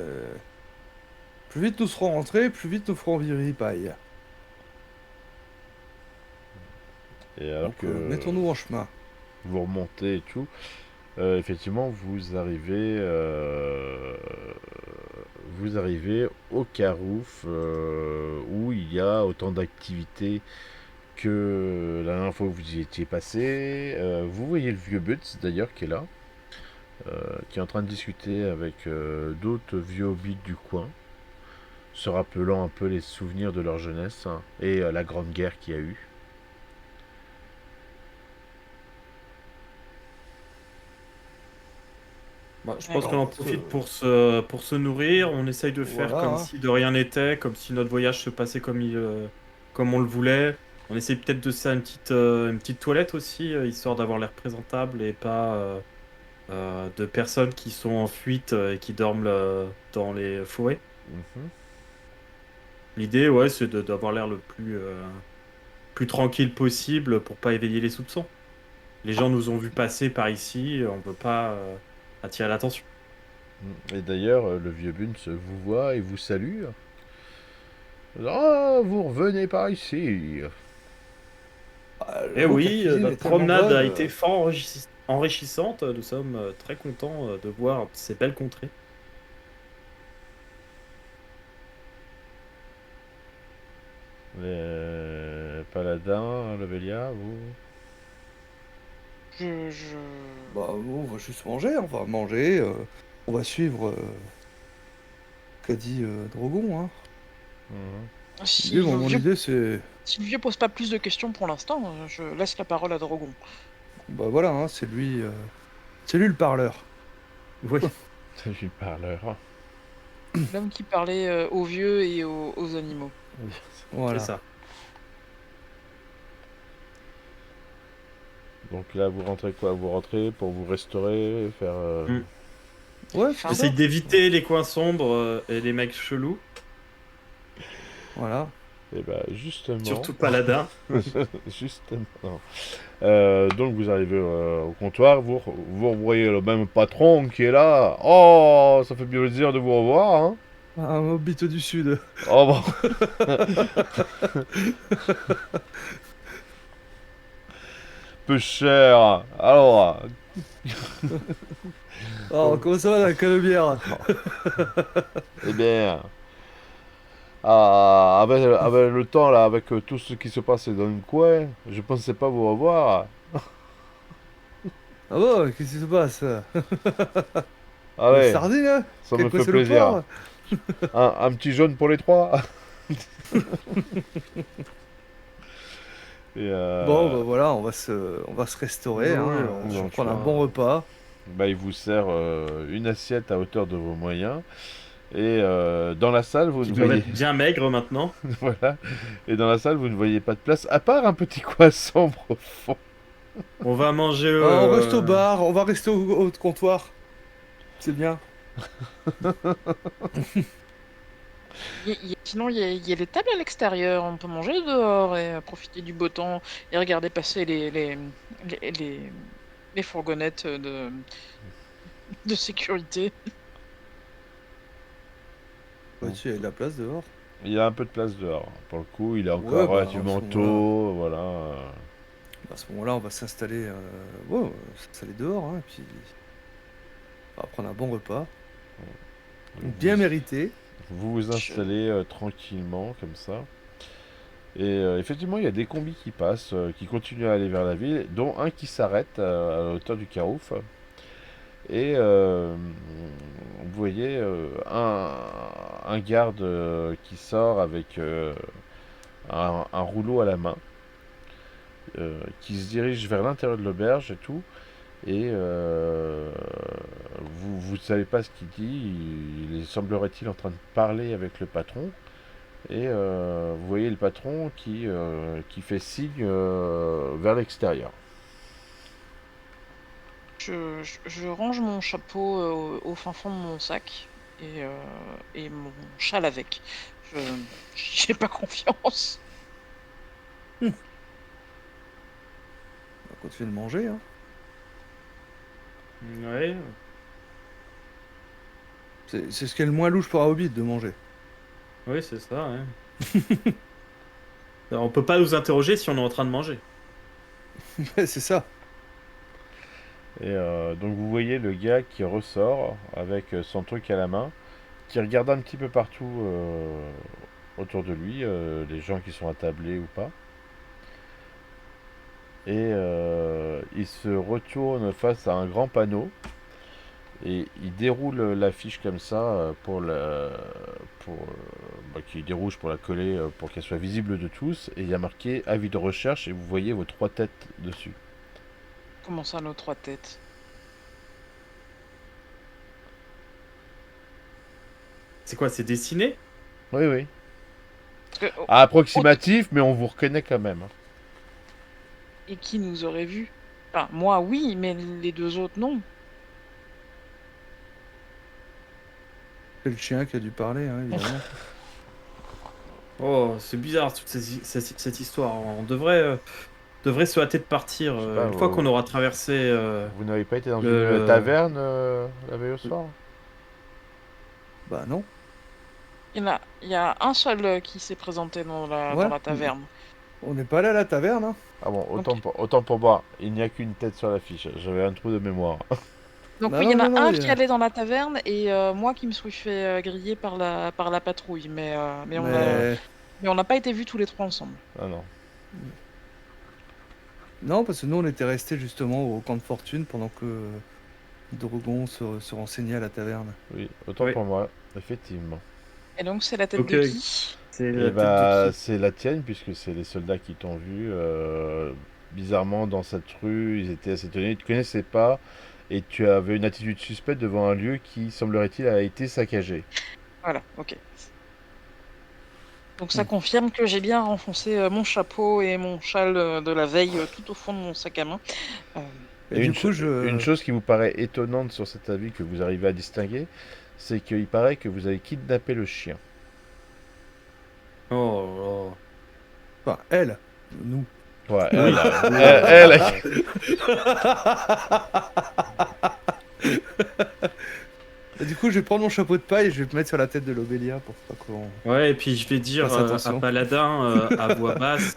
plus vite nous serons rentrés, plus vite nous ferons virer paille. Et alors Donc, que mettons-nous en chemin. vous remontez et tout, effectivement, vous arrivez au Carouf, où il y a autant d'activités que la dernière fois où vous y étiez passé. Vous voyez le vieux Butz d'ailleurs qui est là, qui est en train de discuter avec d'autres vieux hobbits du coin, se rappelant un peu les souvenirs de leur jeunesse, hein, et la grande guerre qu'il y a eu. Bah, je pense qu'on D'accord. en profite pour se nourrir. On essaye de faire Voilà, comme hein. si de rien n'était, comme si notre voyage se passait comme on le voulait. On essaye peut-être de se faire une petite toilette aussi, histoire d'avoir l'air présentable et pas de personnes qui sont en fuite et qui dorment dans les forêts. Mhm. L'idée, ouais, c'est d'avoir l'air le plus tranquille possible pour pas éveiller les soupçons. Les gens nous ont vus passer par ici, on veut pas attirer l'attention. Et d'ailleurs, le vieux Buns vous voit et vous salue. Ah, vous revenez par ici. Ah, Eh j'avoue que la oui, cuisine notre est tellement promenade a bonne. été fort enrichissante. Nous sommes très contents de voir ces belles contrées. Les paladins, le Bélia, vous. Je... Bah, on va juste manger, on va manger. On va suivre qu'a dit Drogon, hein. Mhm. Si Lui, le mon vieux... idée, c'est... si le vieux pose pas plus de questions pour l'instant, je laisse la parole à Drogon. Bah voilà, hein, c'est lui le parleur. Oui, C'est lui le parleur. L'homme qui parlait aux vieux et aux animaux. c'est Voilà. ça. Donc là, vous rentrez quoi? Vous rentrez pour vous restaurer, faire... Mm. Ouais, Enfin, c'est ça. J'essaye d'éviter les coins sombres et les mecs chelous, Voilà. Et bah justement, surtout Paladin. justement. Non. Donc vous arrivez au comptoir, vous revoyez le même patron qui est là. Oh, ça fait bien plaisir de vous revoir, hein. Un hobbit du sud. Oh bon. Peu cher. Alors, Oh, comment ça va la canebière? eh bien, avec le temps là, avec tout ce qui se passe dans le coin, je pensais pas vous revoir. Ah bon, qu'est-ce qui se passe? La Allez, sardine, hein? ça Qui a me fait coincé le plaisir. porc? Un petit jaune pour les trois. Et Bon, bah voilà, on va se restaurer, hein. Oui, Je vais donc, prendre un bon repas. bah, il vous sert une assiette à hauteur de vos moyens. Et dans la salle, vous Qui ne doivent voyez... être bien maigres maintenant. Voilà. Et dans la salle, vous ne voyez pas de place, à part un petit coin sombre au fond. On va manger. On reste au bar, on va rester au comptoir. C'est bien. Sinon, il y a les tables à l'extérieur. On peut manger dehors et profiter du beau temps et regarder passer les, les, les fourgonnettes de sécurité. Ouais, tu as de la place dehors. Il y a un peu de place dehors. Pour le coup, il est encore Ouais, bah, relativement à ce moment-là, tôt. Voilà. à ce moment-là, on va s'installer, ouais, on va s'installer dehors, hein, et puis on va prendre un bon repas, bien mérité. Vous vous installez tranquillement comme ça. Et effectivement, il y a des combis qui passent, qui continuent à aller vers la ville, dont un qui s'arrête à la hauteur du Carouf. Et vous voyez un garde qui sort avec un rouleau à la main, qui se dirige vers l'intérieur de l'auberge et tout. Et vous ne savez pas ce qu'il dit. Il semblerait-il en train de parler avec le patron. Et vous voyez le patron qui fait signe vers l'extérieur. Je range mon chapeau au fin fond de mon sac et mon châle avec. Je J'ai pas confiance. On va continuer de manger, hein. Ouais. C'est ce qui est le moins louche pour un hobbit de manger. Oui, c'est ça. Ouais. On peut pas nous interroger si on est en train de manger. Ouais, c'est ça. Et donc vous voyez le gars qui ressort avec son truc à la main, qui regarde un petit peu partout autour de lui, les gens qui sont attablés ou pas. Et il se retourne face à un grand panneau et il déroule l'affiche comme ça qu'il dérouge pour la coller pour qu'elle soit visible de tous. Et il y a marqué avis de recherche et vous voyez vos 3 têtes dessus. Comment ça, nos 3 têtes? C'est quoi, c'est dessiné? Oui, oui. Parce que, Approximatif, mais on vous reconnaît quand même. et qui nous aurait vus? Enfin, moi, oui, mais les 2 autres, non. C'est le chien qui a dû parler, hein, évidemment. Oh, c'est bizarre toute cette histoire. On devrait se hâter de partir Je sais pas, une fois qu'on aura traversé. Vous n'avez pas été dans Le- une taverne la veille au soir? Bah non. Il y a un seul qui s'est présenté Ouais. dans la taverne. On n'est pas allé à la taverne, hein. Ah bon, Donc, autant pour moi, il n'y a qu'une tête sur l'affiche. J'avais un trou de mémoire. donc Bah oui, il y non, en non, a non, un qui allait dans la taverne et moi qui me suis fait griller par la patrouille. Mais Mais on n'a pas été vus tous les 3 ensemble. Ah non. non, parce que nous, on était restés justement au camp de fortune pendant que Drogon se renseignait à la taverne. Oui, autant Oui. pour moi, effectivement. Et donc, c'est la tête Ok. de qui? C'est Et la tête de bah, qui? c'est la tienne, puisque c'est les soldats qui t'ont vu. Bizarrement, dans cette rue, ils étaient assez étonnés. Ils ne te connaissaient pas. Et tu avais une attitude suspecte devant un lieu qui, semblerait-il, a été saccagé. Voilà, ok. Donc ça Mm. confirme que j'ai bien renfoncé mon chapeau et mon châle de la veille tout au fond de mon sac à main. Euh, Et Et du une, coup, une chose qui vous paraît étonnante sur cet avis que vous arrivez à distinguer, c'est qu'il paraît que vous avez kidnappé le chien. Oh, Enfin, elle, nous. Ouais, oui. Et du coup, je vais prendre mon chapeau de paille et je vais me mettre sur la tête de l'Obélia pour pas qu'on Ouais, et puis je vais dire fasse à attention. Paladin à voix basse,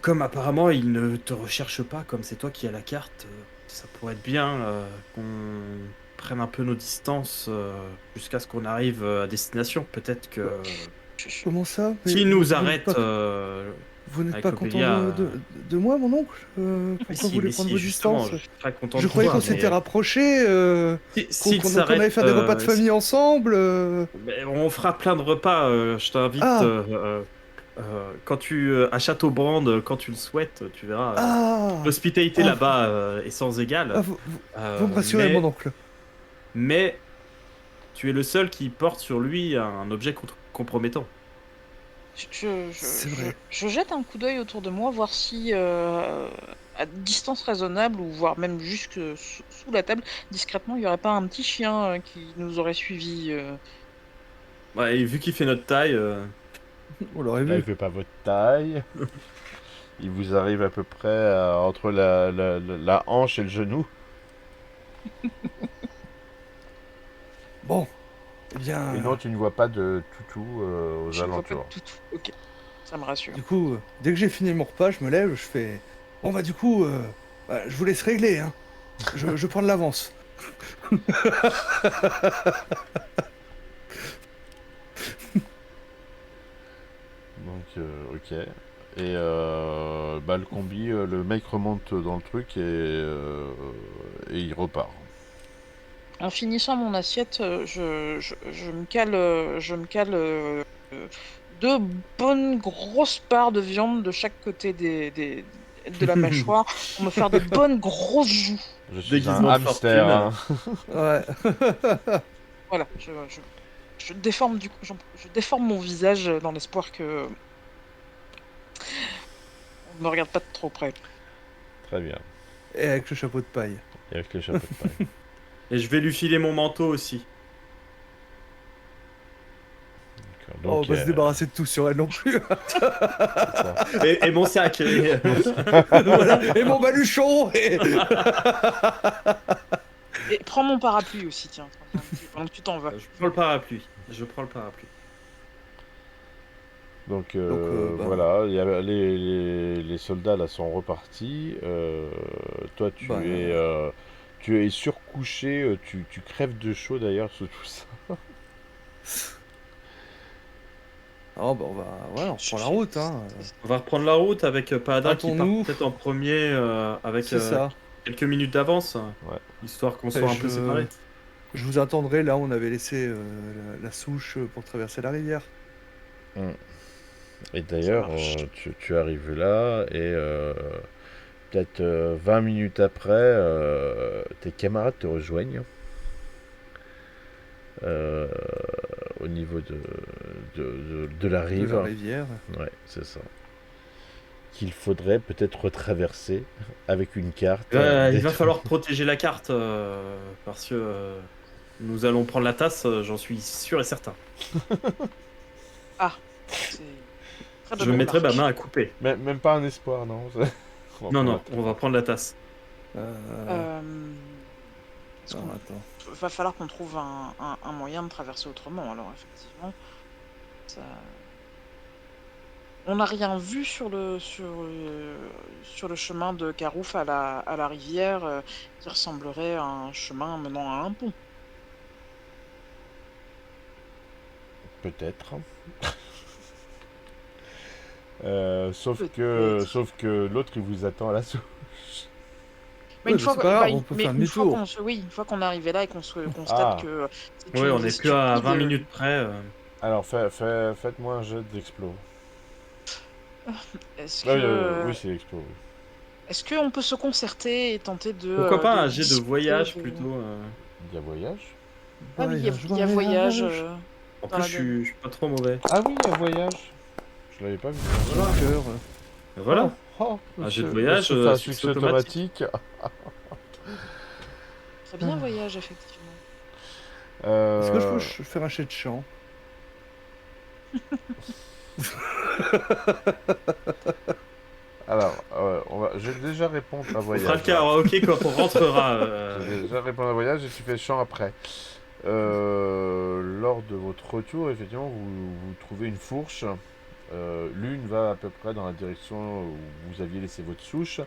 comme apparemment il ne te recherche pas, comme c'est toi qui as la carte, ça pourrait être bien qu'on prenne un peu nos distances jusqu'à ce qu'on arrive à destination. Peut-être que je- Comment ça? Mais s'il nous vous n'êtes arrête pas, vous n'êtes avec pas content l'Opélia, de moi, mon oncle? mais Pourquoi vous voulez prendre vos justement, distances? je suis très content Je de croyais voir, qu'on s'était mais rapprochés, s'il qu'on s'arrête, allait faire des repas de famille ensemble. mais on fera plein de repas. Je t'invite Ah! quand tu à Châteaubrand, quand tu le souhaites, tu verras. Ah! L'hospitalité Ah, là-bas est sans ah, égale. vous me rassurez, mon Mais, oncle. mais tu es le seul qui porte sur lui un objet compromettant. C'est vrai. je jette un coup d'œil autour de moi, voir si, à distance raisonnable, ou voire même juste sous la table, discrètement, il n'y aurait pas un petit chien qui nous aurait suivis. Ouais, et vu qu'il fait notre taille, On l'aurait Là, il vu. fait pas votre taille. Il vous arrive à peu près entre la hanche et le genou. Bon, eh bien, Et non, tu ne vois pas de toutou aux Je ne vois pas de alentours. tout. Ok, ça me rassure. du coup, dès que j'ai fini mon repas, je me lève, je fais. Bon, bah, du coup, bah, je vous laisse régler, hein. Je prends de l'avance. Donc, ok. Et bah, le combi, le mec remonte dans le truc et il repart. En finissant mon assiette, je me cale, deux bonnes grosses parts de viande de chaque côté de la mâchoire pour me faire de bonnes grosses joues. Je suis un déguisement de hamster, fortune. hein. Ouais. Voilà, je déforme je déforme mon visage dans l'espoir que on ne me regarde pas de trop près. Très bien. Et avec le chapeau de paille. Et avec le chapeau de paille. Et je vais lui filer mon manteau aussi. D'accord. Oh, on Donc, va pas se débarrasser de tout sur elle non plus. c'est ça. Et mon sac. Voilà. Et mon baluchon. Et prends mon parapluie aussi, tiens, pendant que tu t'en vas. Je prends le parapluie. Je prends le parapluie. Donc, bah, voilà, il y a les soldats là sont repartis. Toi, bah, tu es surcouché, tu crèves de chaud d'ailleurs sous tout ça. oh, bah, on reprend la route, hein. On va reprendre la route avec Paladin qui part Hâtons-nous. peut-être en premier avec C'est ça. quelques minutes d'avance, Ouais. histoire qu'on Et soit un peu séparés. Je vous attendrai là où on avait laissé la souche pour traverser la rivière. Et d'ailleurs, marche. tu arrives là et peut-être 20 minutes après, tes camarades te rejoignent euh, au niveau de la De rive. la rivière. Ouais, c'est ça. Qu'il faudrait peut-être retraverser avec une carte. Il va détruite. falloir protéger la carte parce que nous allons prendre la tasse, j'en suis sûr et certain. Ah, c'est très Je bonne mettrai ma remarque. main à couper. Même pas un espoir, non. Non, on va prendre la tasse. Est-ce Non, qu'on attends. va falloir qu'on trouve un moyen de traverser autrement, alors effectivement. Ça... On n'a rien vu sur le chemin de Carouf à la rivière qui ressemblerait à un chemin menant à un pont. Peut-être. Peut-être. Sauf que l'autre il vous attend à la souche. Mais Ouais, mais c'est pas grave, on peut faire demi-tour. Une fois qu'on est arrivé là et qu'on se constate Ah. que c'est Oui, une on idée est plus à stupide, 20 minutes près. Alors faites-moi un jet d'explo. Est-ce Ah, que oui, c'est l'explo. Oui. est-ce qu'on peut se concerter et tenter de Pourquoi pas un discuter jet de voyage de- plutôt Il y a voyage. Ah oui, il y a voyage. En Dans plus, la je suis pas trop mauvais. Ah oui, un voyage. Je l'avais pas vu. Voilà. Cœur. Et voilà. Oh, Un jet de monsieur, voyage, monsieur fait un succès succès automatique. Très bien, voyage, effectivement. Est-ce que je peux Euh, faire un jet de chant? Alors, je vais déjà répondre à On fera le voyage. karaoké quand on rentrera. Je vais déjà répondre à voyage et tu fais chant après. Lors de votre retour, effectivement, vous trouvez une fourche. L'une va à peu près dans la direction où vous aviez laissé votre souche,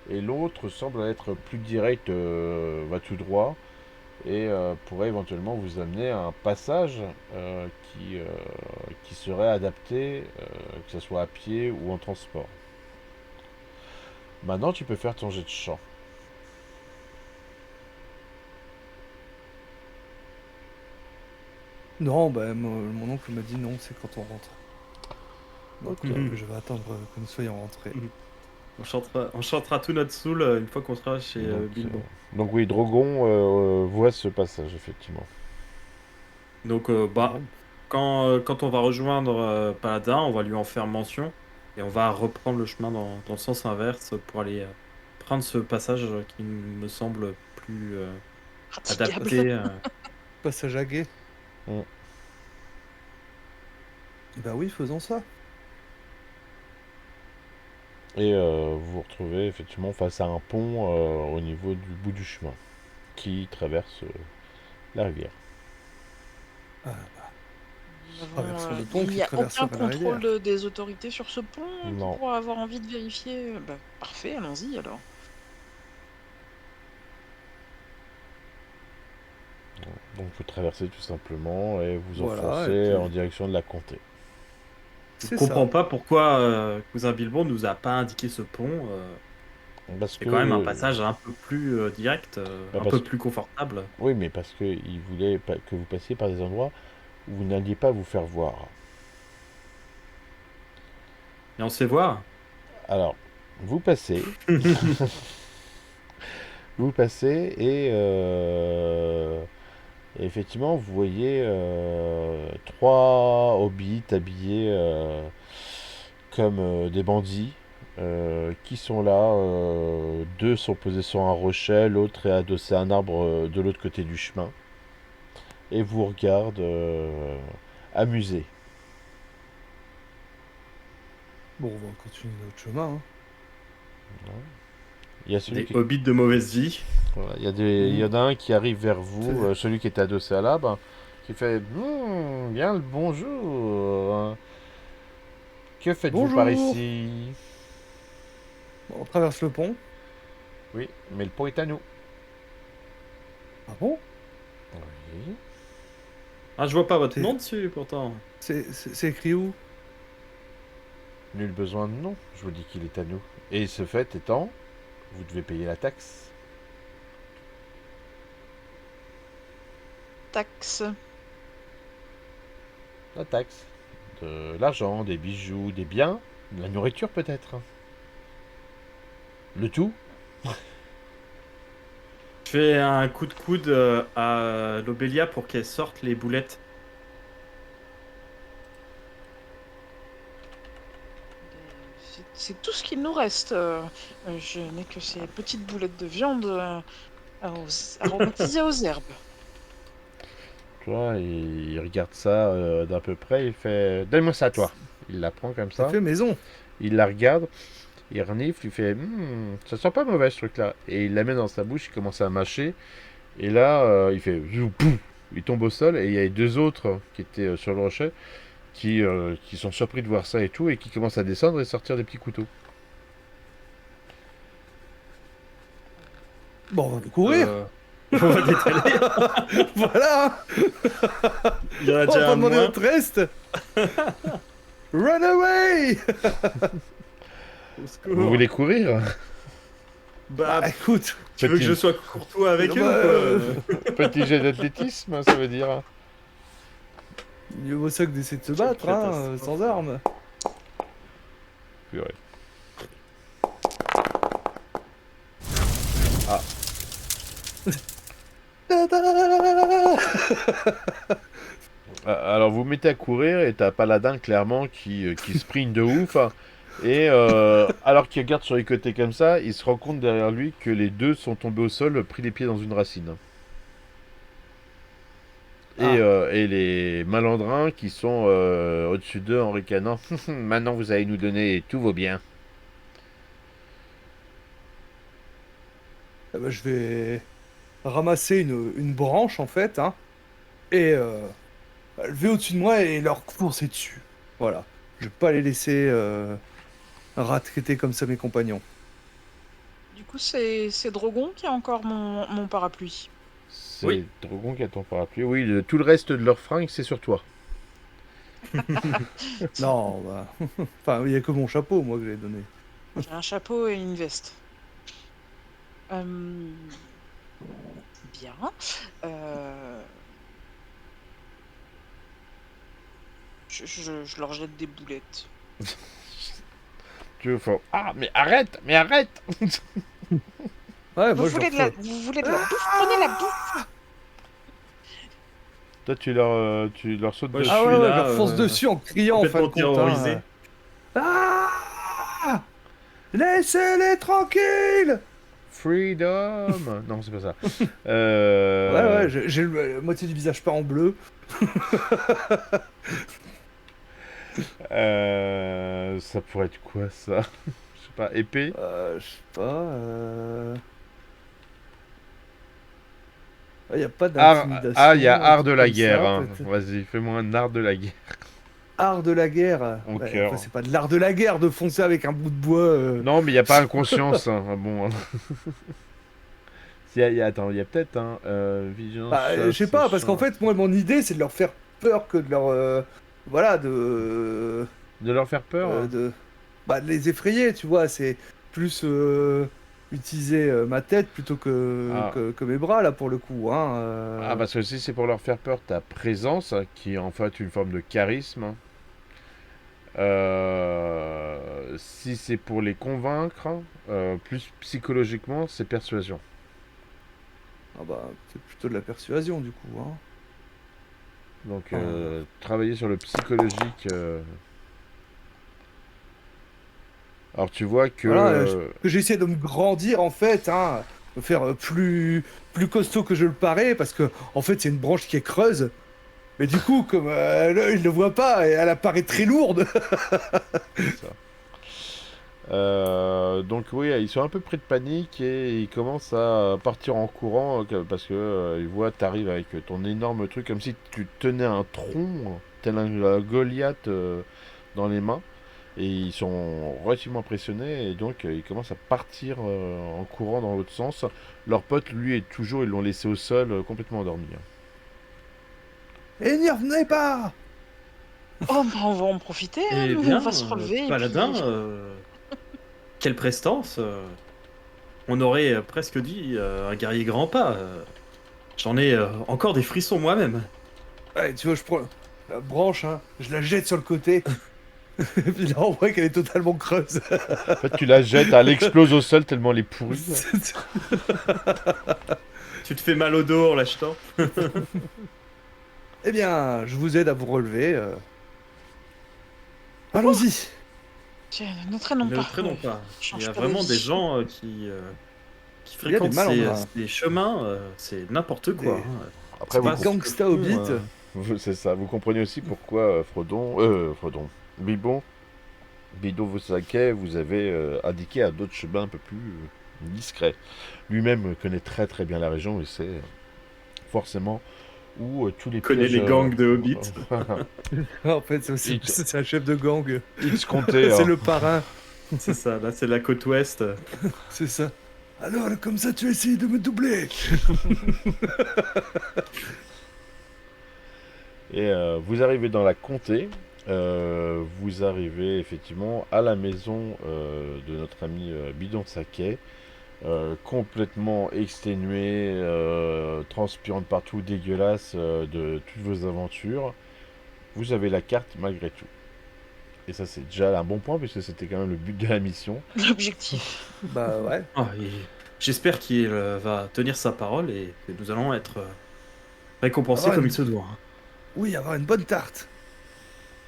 et l'autre semble être plus directe, va tout droit, et pourrait éventuellement vous amener à un passage qui serait adapté, que ce soit à pied ou en transport. Maintenant, tu peux faire ton jet de chant. Non, bah, mon oncle m'a dit non, c'est quand on rentre. Donc Ok. je vais attendre que nous soyons rentrés. On chantera tout notre soul une fois qu'on sera chez Bilbo. Donc oui, Drogon voit ce passage, effectivement. Donc, Bon, quand on va rejoindre Paladin, on va lui en faire mention et on va reprendre le chemin dans le sens inverse pour aller prendre ce passage qui me semble plus Praticable. adapté. passage à guet. Mm. Bah oui, faisons ça. Et vous vous retrouvez effectivement face à un pont au niveau du bout du chemin qui traverse la rivière. Ah, Nous Traversons avons, le pont il qui n'y a traversera aucun la contrôle rivière. des autorités sur ce pont qui Non. pourra avoir envie de vérifier. Bah, parfait, allons-y alors. Donc vous traversez tout simplement et vous Voilà, enfoncez et puis- en direction de la comté. Je C'est comprends ça. pas pourquoi Cousin Bilbo nous a pas indiqué ce pont. Parce C'est que quand même un passage un peu plus direct, Bah, un parce peu que- plus confortable. oui, mais parce que il voulait que vous passiez par des endroits où vous n'alliez pas vous faire voir. Et on sait voir. Alors, vous passez, vous passez et effectivement vous voyez trois hobbits habillés comme des bandits qui sont là. Deux sont posés sur un rocher, l'autre est adossé à un arbre de l'autre côté du chemin et vous regardent amusés. Bon, on va continuer notre chemin. Hein. Il y a celui Des qui, hobbits de mauvaise vie. voilà, il y en a un qui arrive vers vous, C'est- celui qui était adossé à l'arbre, qui fait bien le bonjour. Que faites-vous par Bonjour. ici? Bon, on traverse le pont. Oui, mais le pont est à nous. Ah bon? Oui. Ah, je vois pas votre C'est- nom dessus pourtant. C'est écrit où? Nul besoin de nom, je vous dis qu'il est à nous. Et ce fait étant, vous devez payer la taxe. Taxe. La taxe. De l'argent, des bijoux, des biens, de la nourriture peut-être. Le tout. Je fais un coup de coude à l'Obélia pour qu'elle sorte les boulettes. C'est tout ce qu'il nous reste. Je n'ai que ces petites boulettes de viande aromatisées aux herbes. Tu vois, il regarde ça d'un peu près, il fait donne-moi ça, toi. Il la prend comme Ça ça, fait maison. il la regarde, il renifle, il fait ça sent pas mauvais ce truc-là. Et il la met dans sa bouche, il commence à mâcher. Et là, il fait pouf, il tombe au sol. Et il y a les deux autres qui étaient sur le rocher qui sont surpris de voir ça et tout, et qui commencent à descendre et sortir des petits couteaux. Bon, on va courir. On va détaler. Voilà. Il y en a On déjà va un demander moins. notre reste. Run away. Au secours. Vous voulez courir? Bah, Bah écoute. tu veux que je sois courtois avec eux Bah, ou quoi Petit jet d'athlétisme, ça veut dire. mieux vaut ça que d'essayer de se Quelle battre, hein, catastrophe. sans armes. Purée. Alors vous mettez à courir et t'as Paladin clairement qui sprint de ouf. Et alors qu'il regarde sur les côtés comme ça, il se rend compte derrière lui que les deux sont tombés au sol, pris les pieds dans une racine. Ah. Et les malandrins qui sont au-dessus d'eux en ricanant. Maintenant vous allez nous donner tous vos biens. Eh ben, je vais ramasser une branche en fait, hein, et lever au-dessus de moi et leur courser dessus. Voilà. Je vais pas les laisser ratraiter comme ça mes compagnons. Du coup, c'est Drogon qui a encore mon parapluie. C'est Oui. Drogon qui a ton parapluie. Oui, tout le reste de leur fringue, c'est sur toi. Non, bah. Enfin, il y a que mon chapeau, moi, que j'ai donné. J'ai un chapeau et une veste. Bien. Je leur jette des boulettes. Tu veux faire... Ah, mais arrête. Ouais, Vous moi, je leur voulez de la, fais- vous voulez de la bouffe? Prenez la bouffe! Toi, tu leur sautes Ouais, dessus. Ah suis ouais, ouais, je là, leur fonce dessus en criant, en fin de complètement compte. Hein. terrorisé. Ah! Laissez-les tranquilles! Freedom. Non, c'est pas ça. Ouais, ouais, j'ai la moitié du visage peint en bleu. Ça pourrait être quoi ça? Je sais pas, épée? Je sais pas. Il n'y a pas d'intimidation. Ah, il y a un art truc de la comme guerre. ça, Hein. peut-être. Vas-y, fais-moi un art de la guerre. Art de la guerre. Au Ouais, cœur. enfin, c'est pas de l'art de la guerre de foncer avec un bout de bois. Non, mais il n'y a pas inconscience. Hein. Ah bon. Attends, il y a peut-être vigilance. Bah, je sais chasse, pas, parce qu'en chant. fait, moi, mon idée, c'est de leur faire peur que de leur. Voilà, De leur faire peur. Hein. bah, de les effrayer, tu vois. C'est plus utiliser ma tête plutôt Ah. que mes bras, là, pour le coup. Hein, Ah, parce que si c'est pour leur faire peur, ta présence, qui est en fait une forme de charisme. Si c'est pour les convaincre, plus psychologiquement, c'est persuasion. Ah bah, c'est plutôt de la persuasion, du coup. Hein. Donc, travailler sur le psychologique. Alors, tu vois que. Voilà, que j'essaie de me grandir, en fait, hein, me faire plus costaud que je le parais, parce que, en fait, c'est une branche qui est creuse. Mais du coup, comme là, il ne le voit pas, et elle apparaît très lourde. C'est ça. Donc oui, ils sont un peu pris de panique et ils commencent à partir en courant parce que ils voient t'arrives avec ton énorme truc comme si tu tenais un tronc tel un Goliath dans les mains et ils sont relativement impressionnés et donc ils commencent à partir en courant dans l'autre sens. Leur pote lui est toujours, ils l'ont laissé au sol complètement endormi. Hein. Et n'y revenez pas! Oh, bah, on va en profiter, hein, Eh nous, bien, on va se relever. Paladin, Et puis... quelle prestance! On aurait presque dit un guerrier grand pas. J'en ai encore des frissons moi-même. Ouais, tu vois, je prends la branche, hein, je la jette sur le côté. Et puis là, on voit qu'elle est totalement creuse. En fait, tu la jettes, elle explose au sol tellement elle est pourrie. Tu te fais mal au dos en l'achetant. Eh bien, je vous aide à vous relever. Allons-y. Tiens, ne traînons Ne pas. le traînons pas. Change Il y a pas vraiment d'avis. des gens qui Il y a fréquentent des malandrins. ces chemins. C'est n'importe quoi. Des- Hein. Après, C'est vous, pas ce que gangsta font, hobbit. C'est ça, vous comprenez aussi pourquoi Bidon Vosaquet vous avez indiqué à d'autres chemins un peu plus discrets. Lui-même connaît très très bien la région et sait forcément où tous les Connaît pièges... les gangs de Hobbit. En fait, c'est aussi- X. c'est un chef de gang. X compté. C'est Hein. le parrain. C'est ça, là c'est la côte ouest. C'est ça. Alors, comme ça, tu essayes de me doubler. Et vous arrivez dans la comté. Vous arrivez effectivement à la maison de notre ami Bidon Saquet. Complètement exténué, transpirant de partout, dégueulasse de toutes vos aventures. Vous avez la carte malgré tout. Et ça, c'est déjà un bon point, puisque c'était quand même le but de la mission. L'objectif. Bah ouais. Ah, et j'espère qu'il va tenir sa parole et que nous allons être récompensés Ah, comme une- il se doit. Hein. Oui, avoir une bonne tarte.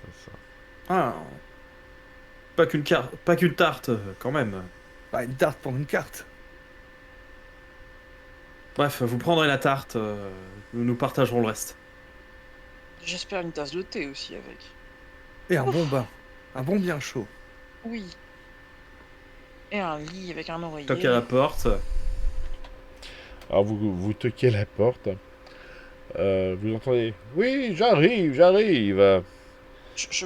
C'est ça. Ah, pas qu'une tarte, quand même. Bah, une tarte pour une carte. Bref, vous prendrez la tarte, nous partagerons le reste. J'espère une tasse de thé aussi avec. Et un bon Ouf, bain. Un bon bien chaud. oui. Et un lit avec un Toque à la oreiller. porte. Alors vous toquez à la porte. Vous entendez? Oui, j'arrive, j'arrive. Je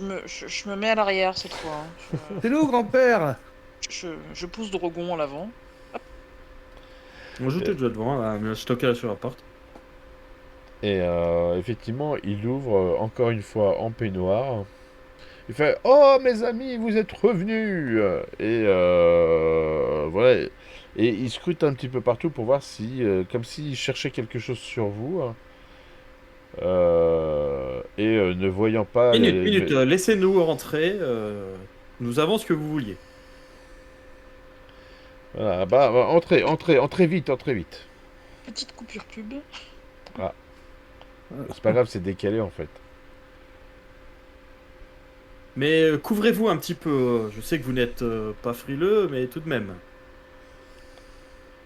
me mets à l'arrière cette fois. Hein. C'est nous, grand-père. Je pousse Drogon en l'avant. Moi, j'étais déjà devant, là, mais je toquais sur la porte. Et effectivement, il ouvre encore une fois en peignoir. Il fait Oh mes amis, vous êtes revenus. Et voilà. Et il scrute un petit peu partout pour voir si, comme s'il cherchait quelque chose sur vous. Hein. Et ne voyant pas. Minute, laissez-nous rentrer. Nous avons ce que vous vouliez. Voilà, entrez vite, entrez vite. Petite coupure pub. Ah, c'est pas grave, c'est décalé en fait. Mais couvrez-vous un petit peu. Je sais que vous n'êtes pas frileux, mais tout de même.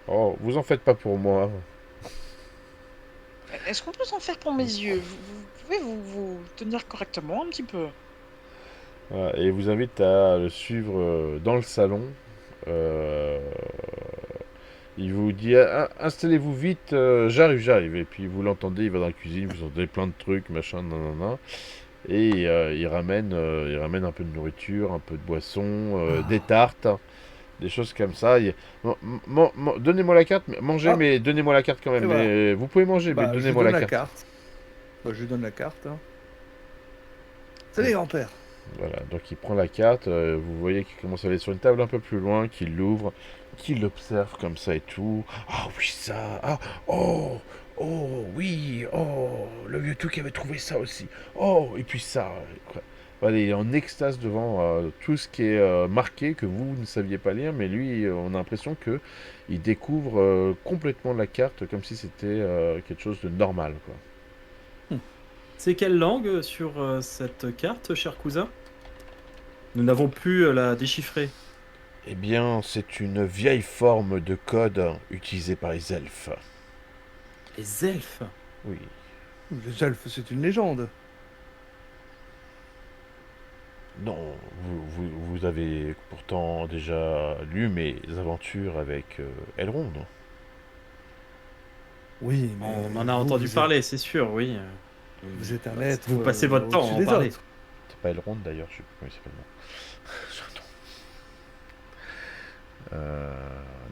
Oh, vous en faites pas pour moi. Est-ce qu'on peut s'en faire pour mes yeux? Vous pouvez vous tenir correctement un petit peu? Voilà, et il vous invite à le suivre dans le salon. Euh, il vous dit installez-vous vite, j'arrive. Et puis vous l'entendez, il va dans la cuisine, vous entendez plein de trucs, machin, nanana. Et il ramène un peu de nourriture, un peu de boisson, des tartes, hein, des choses comme ça. Donnez-moi la carte, mangez, Ah. mais donnez-moi la carte quand même. Et voilà. Mais vous pouvez manger, mais Bah, je lui donnez-moi donne la la carte. carte. Bah, je lui donne la carte. Hein. Salut, grand-père. Voilà, donc il prend la carte, vous voyez qu'il commence à aller sur une table un peu plus loin, qu'il l'ouvre, qu'il l'observe comme ça et tout. Ah oui, ça, ah, oh, oh, oui, oh, le vieux tout qui avait trouvé ça aussi. Oh, et puis ça. Voilà, il est en extase devant tout ce qui est marqué, que vous ne saviez pas lire, mais lui, on a l'impression que il découvre complètement la carte comme si c'était quelque chose de normal, quoi. C'est quelle langue sur cette carte, cher cousin? Nous n'avons pu la déchiffrer. Eh bien, c'est une vieille forme de code utilisée par les elfes. Les elfes. Oui. Les elfes, c'est une légende. Non, vous avez pourtant déjà lu mes aventures avec Elrond. Oui, mais On en a vous, entendu vous parler, c'est sûr, oui. Vous êtes un être. Vous passez votre temps à au-dessus en des parler. autres. C'est pas Elrond d'ailleurs, je sais plus comment il s'appelle.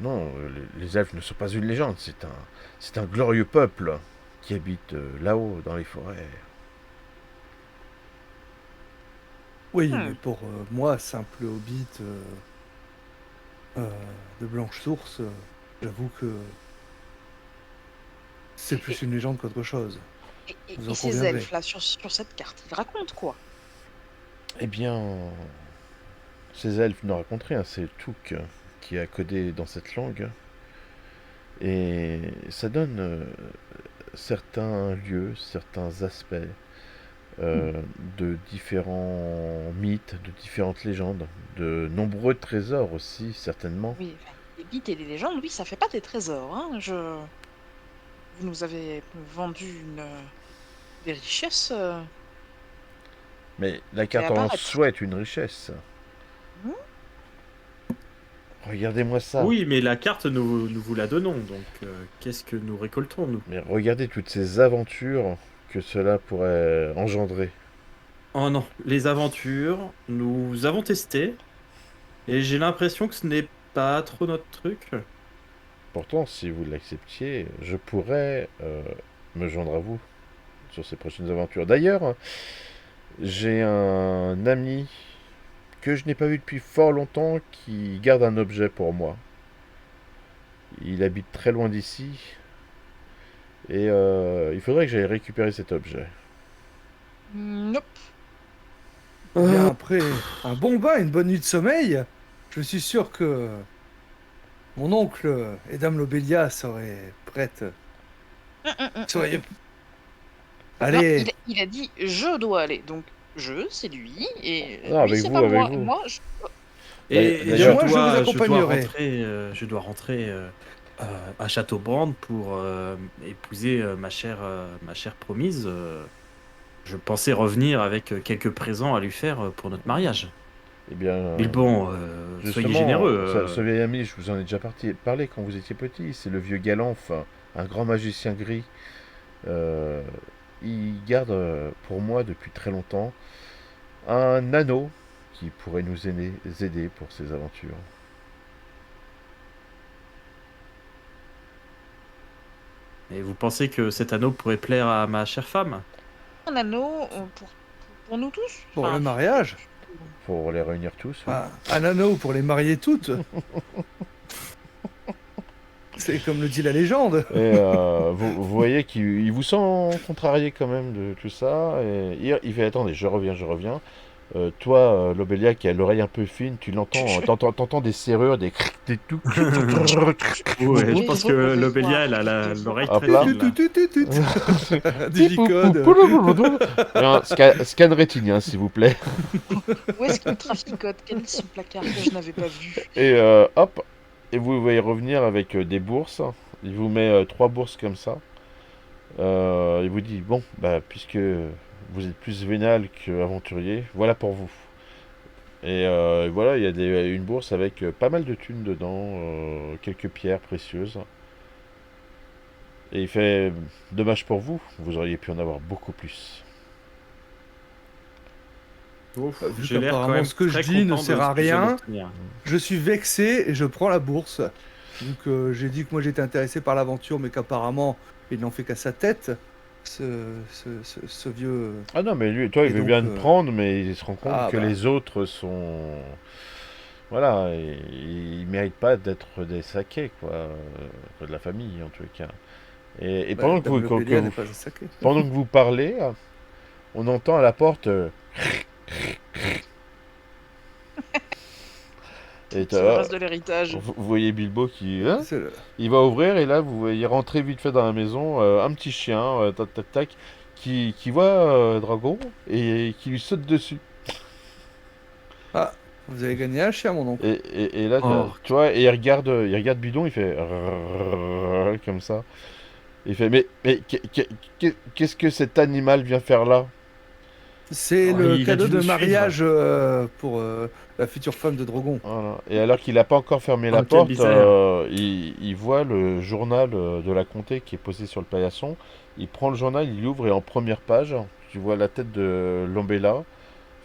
Non, les elfes ne sont pas une légende, c'est un glorieux peuple qui habite là-haut dans les forêts. Oui, Hmm. mais pour moi, simple hobbit de Blanche Source, j'avoue que c'est plus une légende qu'autre chose. Vous en Et ces conviendrez. elfes là sur cette carte, ils racontent quoi? Eh bien, ces elfes ne racontent rien, c'est Touk qui a codé dans cette langue. Et ça donne certains lieux, certains aspects de différents mythes, de différentes légendes, de nombreux trésors aussi, certainement. Oui, enfin, les mythes et les légendes, oui, ça fait pas des trésors. Hein. Vous nous avez vendu des richesses. Mais la Et carte en apparaître. soi est une richesse. Hmm. Regardez-moi ça. Oui, mais la carte, nous vous la donnons, donc qu'est-ce que nous récoltons, nous? Mais regardez toutes ces aventures que cela pourrait engendrer. Oh non, les aventures, nous avons testé, et j'ai l'impression que ce n'est pas trop notre truc. Pourtant, si vous l'acceptiez, je pourrais me joindre à vous sur ces prochaines aventures. D'ailleurs, j'ai un ami que je n'ai pas vu depuis fort longtemps qui garde un objet pour moi. Il habite très loin d'ici et il faudrait que j'aille récupérer cet objet. Nope. Bien après un bon bain, une bonne nuit de sommeil, je suis sûr que mon oncle et Dame Lobelia seraient prêtes. Soyez... Non, Allez, il a dit je dois aller. Donc je, c'est lui, et Non, lui, avec c'est vous, pas avec moi. Et vous. moi, Et bien D'ailleurs, moi je vous je dois accompagnerai. rentrer, à Châteaubrand pour épouser ma chère promise. Je pensais revenir avec quelques présents à lui faire pour notre mariage. eh bien, Mais bon, soyez justement, généreux. ce vieil ami, je vous en ai déjà parlé quand vous étiez petit. C'est le vieux Galanf, un grand magicien gris. Euh, il garde pour moi depuis très longtemps un anneau qui pourrait nous aider pour ces aventures. Et vous pensez que cet anneau pourrait plaire à ma chère femme? un anneau pour nous tous. Pour le Enfin, mariage, Pour les réunir tous, oui. un anneau pour les marier toutes. C'est comme le dit la légende. Et vous voyez qu'il vous sent contrarié quand même de tout ça. Et il fait attendez, je reviens. Toi, Lobélia, qui a l'oreille un peu fine, tu l'entends, t'entends des serrures, des tout. Ouais, je Les pense que autres Lobélia, elle a soirs, l'oreille Hop très là. fine, là. Digicode. Scan rétinien, s'il vous plaît. Où est-ce qu'il traficote? Quel est son placard que je n'avais pas vu? Et hop, et vous voyez revenir avec des bourses. Il vous met 3 bourses comme ça. Il vous dit bon, bah puisque vous êtes plus vénal qu'aventurier, voilà pour vous. Et voilà, il y a une bourse avec pas mal de thunes dedans, quelques pierres précieuses. Et il fait dommage pour vous, vous auriez pu en avoir beaucoup plus. Ouf, Vu j'ai l'air quand qu'apparemment même ce que je très dis ne content de sert ce à que je viens rien, d'obtenir. je suis vexé et je prends la bourse. Donc j'ai dit que moi j'étais intéressé par l'aventure, mais qu'apparemment il n'en fait qu'à sa tête, ce vieux. Ah non, mais lui, toi, il Et veut donc, bien te prendre, mais il se rend compte ah que bah, les autres sont... Voilà, ils méritent pas d'être des saquets, quoi. De la famille, en tous les cas. Et bah, Dame Lobelia n'est pas un saké. pendant que vous parlez, on entend à la porte... et C'est le reste de l'héritage. vous voyez Bilbo qui... hein, C'est le- il va ouvrir et là, vous voyez rentrer vite fait dans la maison un petit chien, tac tac tac, qui voit Dragon et qui lui saute dessus. Ah, vous avez gagné un chien, mon oncle. Et là, Oh, tu vois, et il regarde Bidon, il fait comme ça. Il fait mais qu'est-ce que cet animal vient faire là? C'est Oh, le il a cadeau dû de nous mariage pour la future femme de Drogon. Voilà. Et alors qu'il n'a pas encore fermé la oh, quelle porte, misère. il voit le journal de la comté qui est posé sur le paillasson. Il prend le journal, il l'ouvre et en première page, tu vois la tête de Lombella.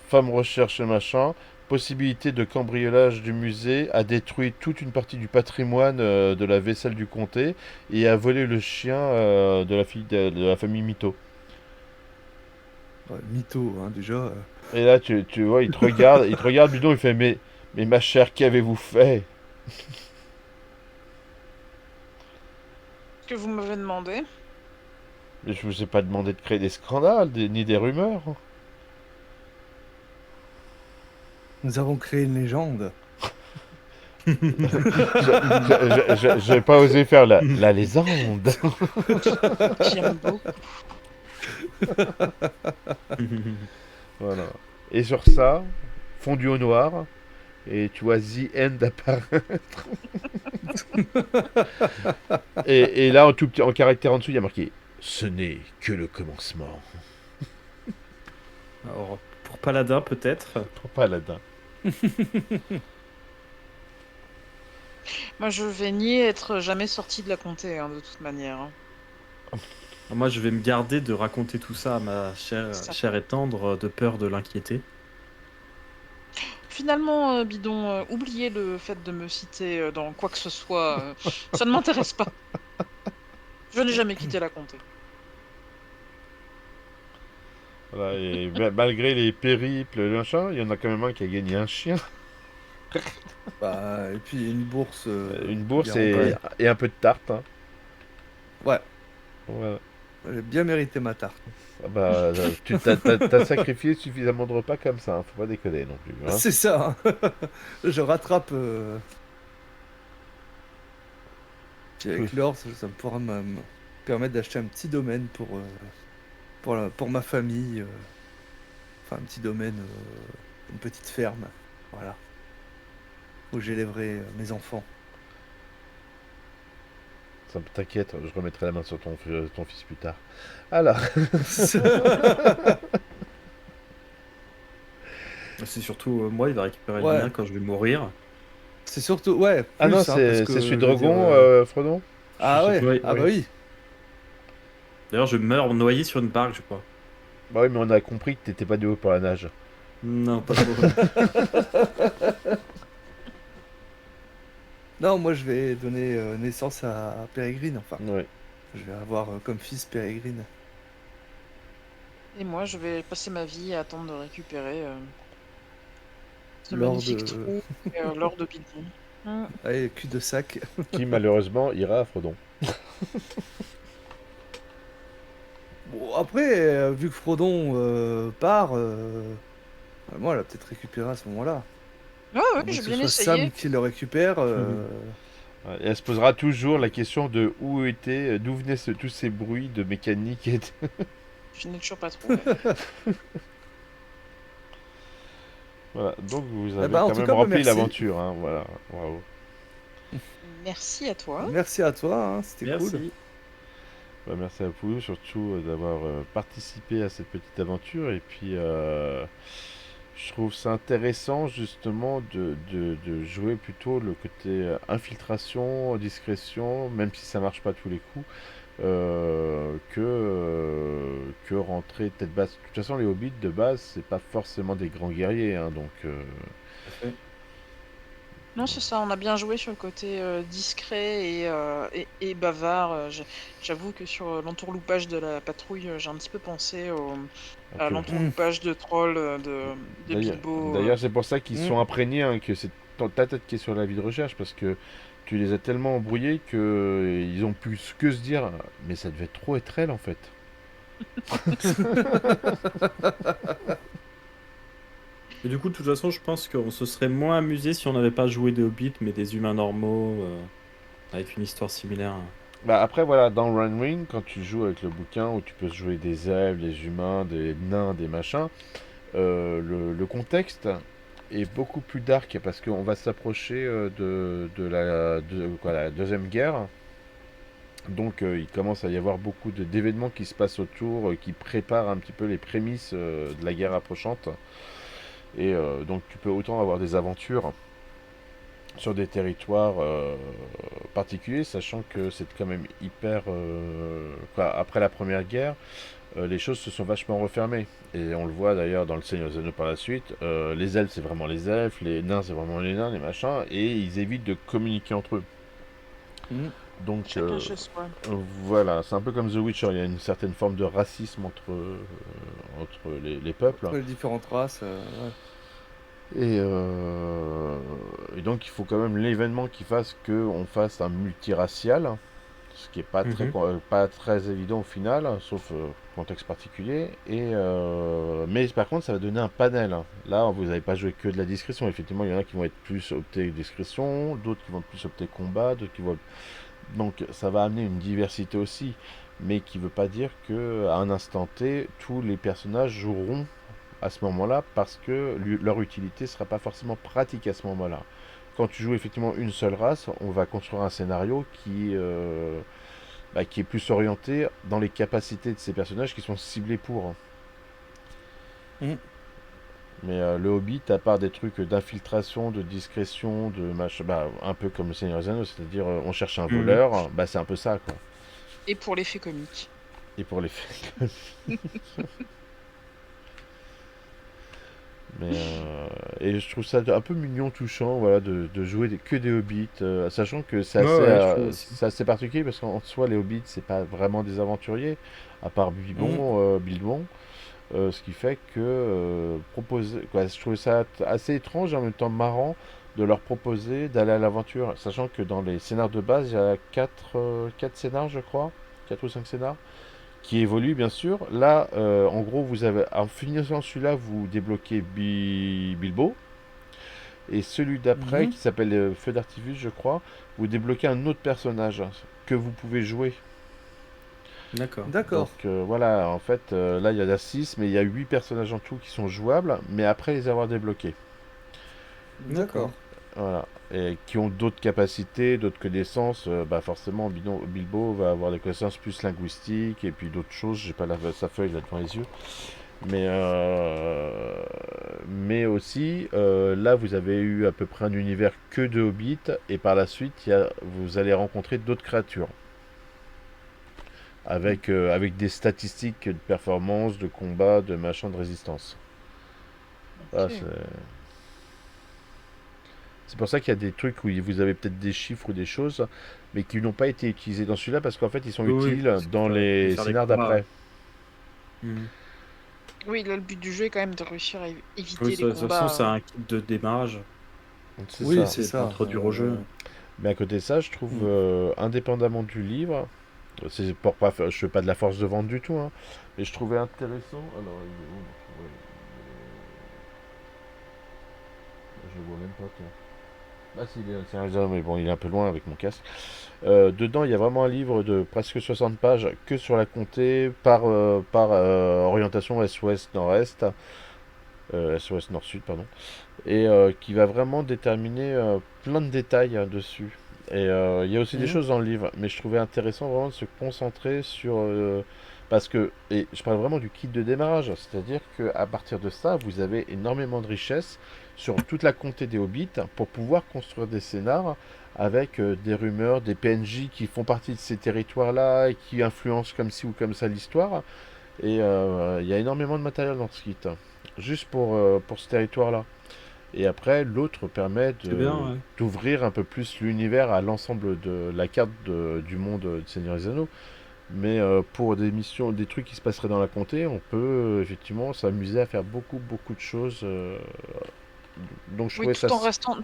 Femme recherche machin. Possibilité de cambriolage du musée, a détruit toute une partie du patrimoine de la vaisselle du comté et a volé le chien de la fille de la famille Mito. Ouais, mytho, hein, déjà. Et là, tu vois, il te regarde, Bidon, il fait mais ma chère, qu'avez-vous fait? Ce que vous m'avez demandé. Mais je vous ai pas demandé de créer des scandales, ni des rumeurs. Nous avons créé une légende. Je n'ai pas osé faire la légende. J'aime beaucoup. Voilà. Et sur ça, fondu au noir, et tu vois The End apparaître. Et là, en tout petit, en caractère en dessous, il y a marqué ce n'est que le commencement. Alors, pour Paladin, peut-être. Trop paladin. Moi, je vais nier être jamais sorti de la comté, hein, de toute manière. Hein. Moi, je vais me garder de raconter tout ça à ma Ça. chère et tendre, de peur de l'inquiéter. Finalement, Bidon, oubliez le fait de me citer dans quoi que ce soit. Ça ne m'intéresse pas. Je n'ai jamais quitté la comté. Voilà, et malgré les périples, le machin, il y en a quand même un qui a gagné un chien, Bah, et puis une bourse. une bourse bien remplie. et un peu de tarte. Hein. Ouais, Voilà. j'ai bien mérité ma tarte. Ah bah, tu t'as sacrifié suffisamment de repas comme ça, hein, faut pas déconner non plus. Hein. C'est ça. Hein. Je rattrape. Puis avec l'or, ça me pourra me permettre d'acheter un petit domaine pour pour ma famille, enfin un petit domaine, une petite ferme, voilà, où j'élèverai mes enfants. T'inquiète, je remettrai la main sur ton fils plus tard. Alors, C'est surtout moi, il va récupérer le Ouais, mien quand je vais mourir. c'est surtout, ouais, ah non, plus, hein, parce c'est celui que de je veux dire, Dragon, Frodon? ah ouais, Oui, ah bah oui. oui. D'ailleurs, je meurs noyé sur une barque, je crois. Bah oui, mais on a compris que t'étais pas doué pour la nage. Non, pas trop. Non, moi je vais donner naissance à Pérégrine, enfin. Ouais. Je vais avoir comme fils Pérégrine. Et moi, je vais passer ma vie à attendre de récupérer ce Lors magnifique de... trou lors de Bilbon. Allez, cul-de-sac. Qui malheureusement ira à Frodon. Bon, après, vu que Frodon part, moi, elle a peut-être récupéré à ce moment-là. Ah À ouais, moins j'ai que ce bien soit essayé. Sam qui le récupère. Ouais, et elle se posera toujours la question de d'où venaient tous ces bruits de mécanique et Je n'ai toujours pas trouvé. Voilà, donc vous Eh avez ben, en quand tout même cas, bah, rempli merci. l'aventure, hein, voilà, bravo. Merci à toi. Merci à toi, hein, c'était cool. Merci. Bah, merci à vous, surtout d'avoir participé à cette petite aventure. Et puis, je trouve ça intéressant justement de jouer plutôt le côté infiltration, discrétion, même si ça marche pas tous les coups, que rentrer tête basse. De toute façon, les hobbits de base, c'est pas forcément des grands guerriers, hein, donc Parfait. Non, c'est ça, on a bien joué sur le côté discret et bavard. J'avoue que sur l'entourloupage de la patrouille, j'ai un petit peu pensé un à peu. l'entourloupage de troll de D'ailleurs, Bilbo. d'ailleurs, c'est pour ça qu'ils Mm. sont imprégnés, hein, que c'est ta tête qui est sur la vie de recherche, parce que tu les as tellement embrouillés que ils ont pu que se dire, mais ça devait trop être elle en fait. Et du coup, de toute façon, je pense qu'on se serait moins amusé si on n'avait pas joué des hobbits, mais des humains normaux, avec une histoire similaire. Bah après voilà, dans Run Ring, quand tu joues avec le bouquin où tu peux jouer des elfes, des humains, des nains, des machins, le contexte est beaucoup plus dark parce qu'on va s'approcher la deuxième guerre. Donc il commence à y avoir beaucoup d'événements qui se passent autour, qui préparent un petit peu les prémices de la guerre approchante. Et donc tu peux autant avoir des aventures sur des territoires particuliers, sachant que c'est quand même hyper... après la Première Guerre, les choses se sont vachement refermées. Et on le voit d'ailleurs dans le Seigneur des Anneaux par la suite. Les elfes, c'est vraiment les elfes, les nains, c'est vraiment les nains, les machins, et ils évitent de communiquer entre eux. Mm. Donc Chacun chez soi. voilà, c'est un peu comme The Witcher, il y a une certaine forme de racisme entre les peuples. Entre les différentes races, ouais. Et donc il faut quand même l'événement qui fasse qu'on fasse un multiracial, ce qui est pas très évident au final, sauf contexte particulier. Mais par contre, ça va donner un panel. Là, vous n'avez pas joué que de la discrétion. Effectivement, il y en a qui vont être plus optés discrétion, d'autres qui vont plus opter combat, d'autres qui vont... Donc ça va amener une diversité aussi, mais qui ne veut pas dire qu'à un instant T, tous les personnages joueront à ce moment-là, parce que leur utilité ne sera pas forcément pratique à ce moment-là. Quand tu joues effectivement une seule race, on va construire un scénario qui est plus orienté dans les capacités de ces personnages qui sont ciblés pour. Mm. Mais le Hobbit, à part des trucs d'infiltration, de discrétion, de machin, un peu comme le Seigneur des Anneaux, c'est-à-dire on cherche un voleur, c'est un peu ça, quoi. Et pour l'effet comique. Et pour les faits. Mais et je trouve ça un peu mignon, touchant, voilà, de jouer que des hobbits, sachant que c'est assez, Ouais, je trouve aussi. c'est assez particulier parce qu'en soi les hobbits c'est pas vraiment des aventuriers, à part Bilbon, ce qui fait que proposer, quoi, je trouve ça assez étrange et en même temps marrant de leur proposer d'aller à l'aventure, sachant que dans les scénars de base il y a 4 scénars je crois, 4 ou 5 scénars qui évolue bien sûr. Là, en gros, vous avez, en finissant celui-là, vous débloquez Bilbo. Et celui d'après, Mhm. qui s'appelle Feu d'Artifice, je crois, vous débloquez un autre personnage que vous pouvez jouer. D'accord. D'accord. Donc voilà, en fait, là il y en a 6, mais il y a 8 personnages en tout qui sont jouables, mais après les avoir débloqués. D'accord. D'accord. Voilà. Et qui ont d'autres capacités, d'autres connaissances. Bah forcément, Bilbo va avoir des connaissances plus linguistiques et puis d'autres choses. J'ai pas sa feuille là devant les yeux. Mais aussi, là, vous avez eu à peu près un univers que de hobbits, et par la suite, vous allez rencontrer d'autres créatures, avec des statistiques de performance, de combat, de machin, de résistance. Ok. Ah, c'est pour ça qu'il y a des trucs où vous avez peut-être des chiffres ou des choses, mais qui n'ont pas été utilisés dans celui-là, parce qu'en fait, ils sont Oui, oui, utiles parce qu'il dans les faire les scénars combats. d'après. Mhm. Oui, là, le but du jeu est quand même de réussir à Oui, éviter les de toute façon, c'est combats. un kit de démarrage C'est Oui, ça. c'est et ça. d'introduire au jeu. Mais à côté de ça, je trouve, Hmm. indépendamment du livre, c'est pour pas je fais pas de la force de vente du tout, hein, mais je trouvais intéressant. Alors, il est où, ouais, je le vois même pas, tiens. Ah, si, c'est un réseau, mais bon, il est un peu loin avec mon casque. Dedans, il y a vraiment un livre de presque 60 pages que sur la comté par orientation est-ouest nord-est, est-ouest nord-sud, pardon, et qui va vraiment déterminer plein de détails dessus. Et il y a aussi des Mhm. choses dans le livre, mais je trouvais intéressant vraiment de se concentrer sur parce que, et je parle vraiment du kit de démarrage, c'est-à-dire qu'à partir de ça, vous avez énormément de richesses sur toute la comté des hobbits pour pouvoir construire des scénars avec des rumeurs, des PNJ qui font partie de ces territoires-là et qui influencent comme ci ou comme ça l'histoire. Et il y a énormément de matériel dans ce kit, juste pour ce territoire-là. Et après, l'autre permet C'est bien, ouais. d'ouvrir un peu plus l'univers à l'ensemble de la carte du monde de Seigneur des Anneaux. Mais pour des missions, des trucs qui se passeraient dans la comté, on peut effectivement s'amuser à faire beaucoup, beaucoup de choses. Donc je Oui, trouvais ça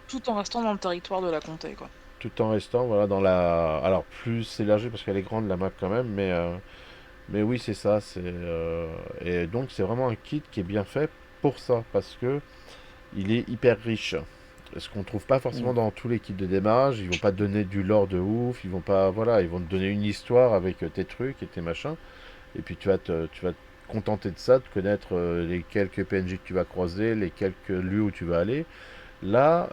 tout en restant dans le territoire de la comté, quoi. tout en restant voilà, dans la. Alors plus élargie parce qu'elle est grande la map quand même, mais oui, c'est ça. Et donc c'est vraiment un kit qui est bien fait pour ça parce que il est hyper riche. Ce qu'on trouve pas Hmm. forcément dans tous les kits de démarrage. Ils vont pas te donner du lore de ouf. Ils vont pas, voilà, ils vont te donner une histoire avec tes trucs et tes machins. Et puis tu vas te contenter de ça, de connaître les quelques PNJ que tu vas croiser, les quelques lieux où tu vas aller. Là,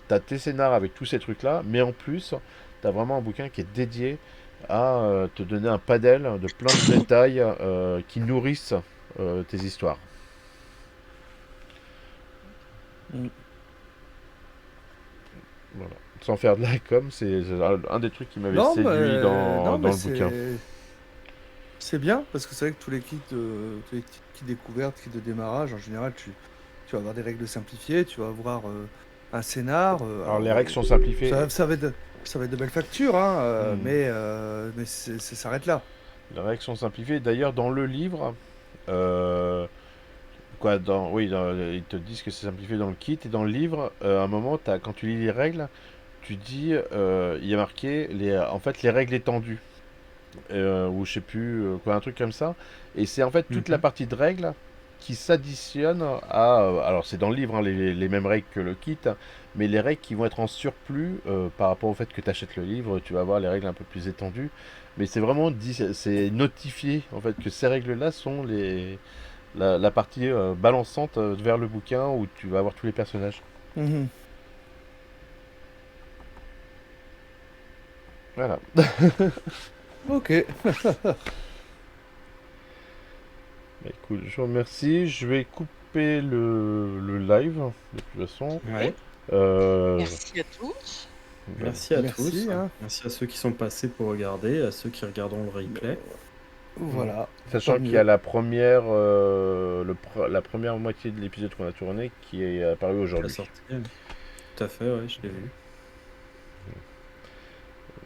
tu as tes scénars avec tous ces trucs-là, mais en plus, tu as vraiment un bouquin qui est dédié à te donner un panel de plein de détails qui nourrissent tes histoires. Hmm. Voilà. Sans faire de la com, c'est un des trucs qui m'avait Non, séduit mais dans, non, dans mais le bouquin. c'est bien parce que c'est vrai que tous les kits découvertes, kits de démarrage, en général, tu vas avoir des règles simplifiées, tu vas avoir un scénar. Alors les règles sont simplifiées. Ça va être ça va être de belles factures, hein, Hmm. mais ça s'arrête là. Les règles sont simplifiées. D'ailleurs, dans le livre, euh, quoi, oui, ils te disent que c'est simplifié dans le kit. Et dans le livre, à un moment, quand tu lis les règles, tu dis, il y a marqué en fait, les règles étendues. Ou je sais plus, quoi, un truc comme ça. Et c'est en fait toute la Mhm. partie de règles qui s'additionne à. Alors, c'est dans le livre, hein, les mêmes règles que le kit, hein, mais les règles qui vont être en surplus par rapport au fait que tu achètes le livre, tu vas avoir les règles un peu plus étendues. Mais c'est vraiment dit, c'est notifié en fait que ces règles-là sont la partie balançante vers le bouquin où tu vas avoir tous les personnages. Mhm. Voilà. Ok. Bah, écoute, je vous remercie. Je vais couper le live de toute façon. Ok. Ouais. Euh, Merci à tous. voilà. Merci à tous. Merci, hein. Merci à ceux qui sont passés pour regarder, à ceux qui regarderont le replay. Mm. Voilà, tant Sachant qu'il y a mieux. la première, la première moitié de l'épisode qu'on a tourné qui est apparue La aujourd'hui. sortie. Tout à fait, ouais, je l'ai vu.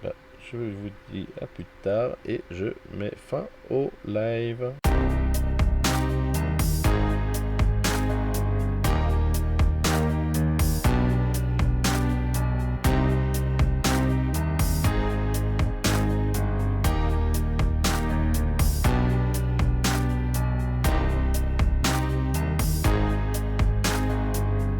Voilà. Je vous dis à plus tard et je mets fin au live.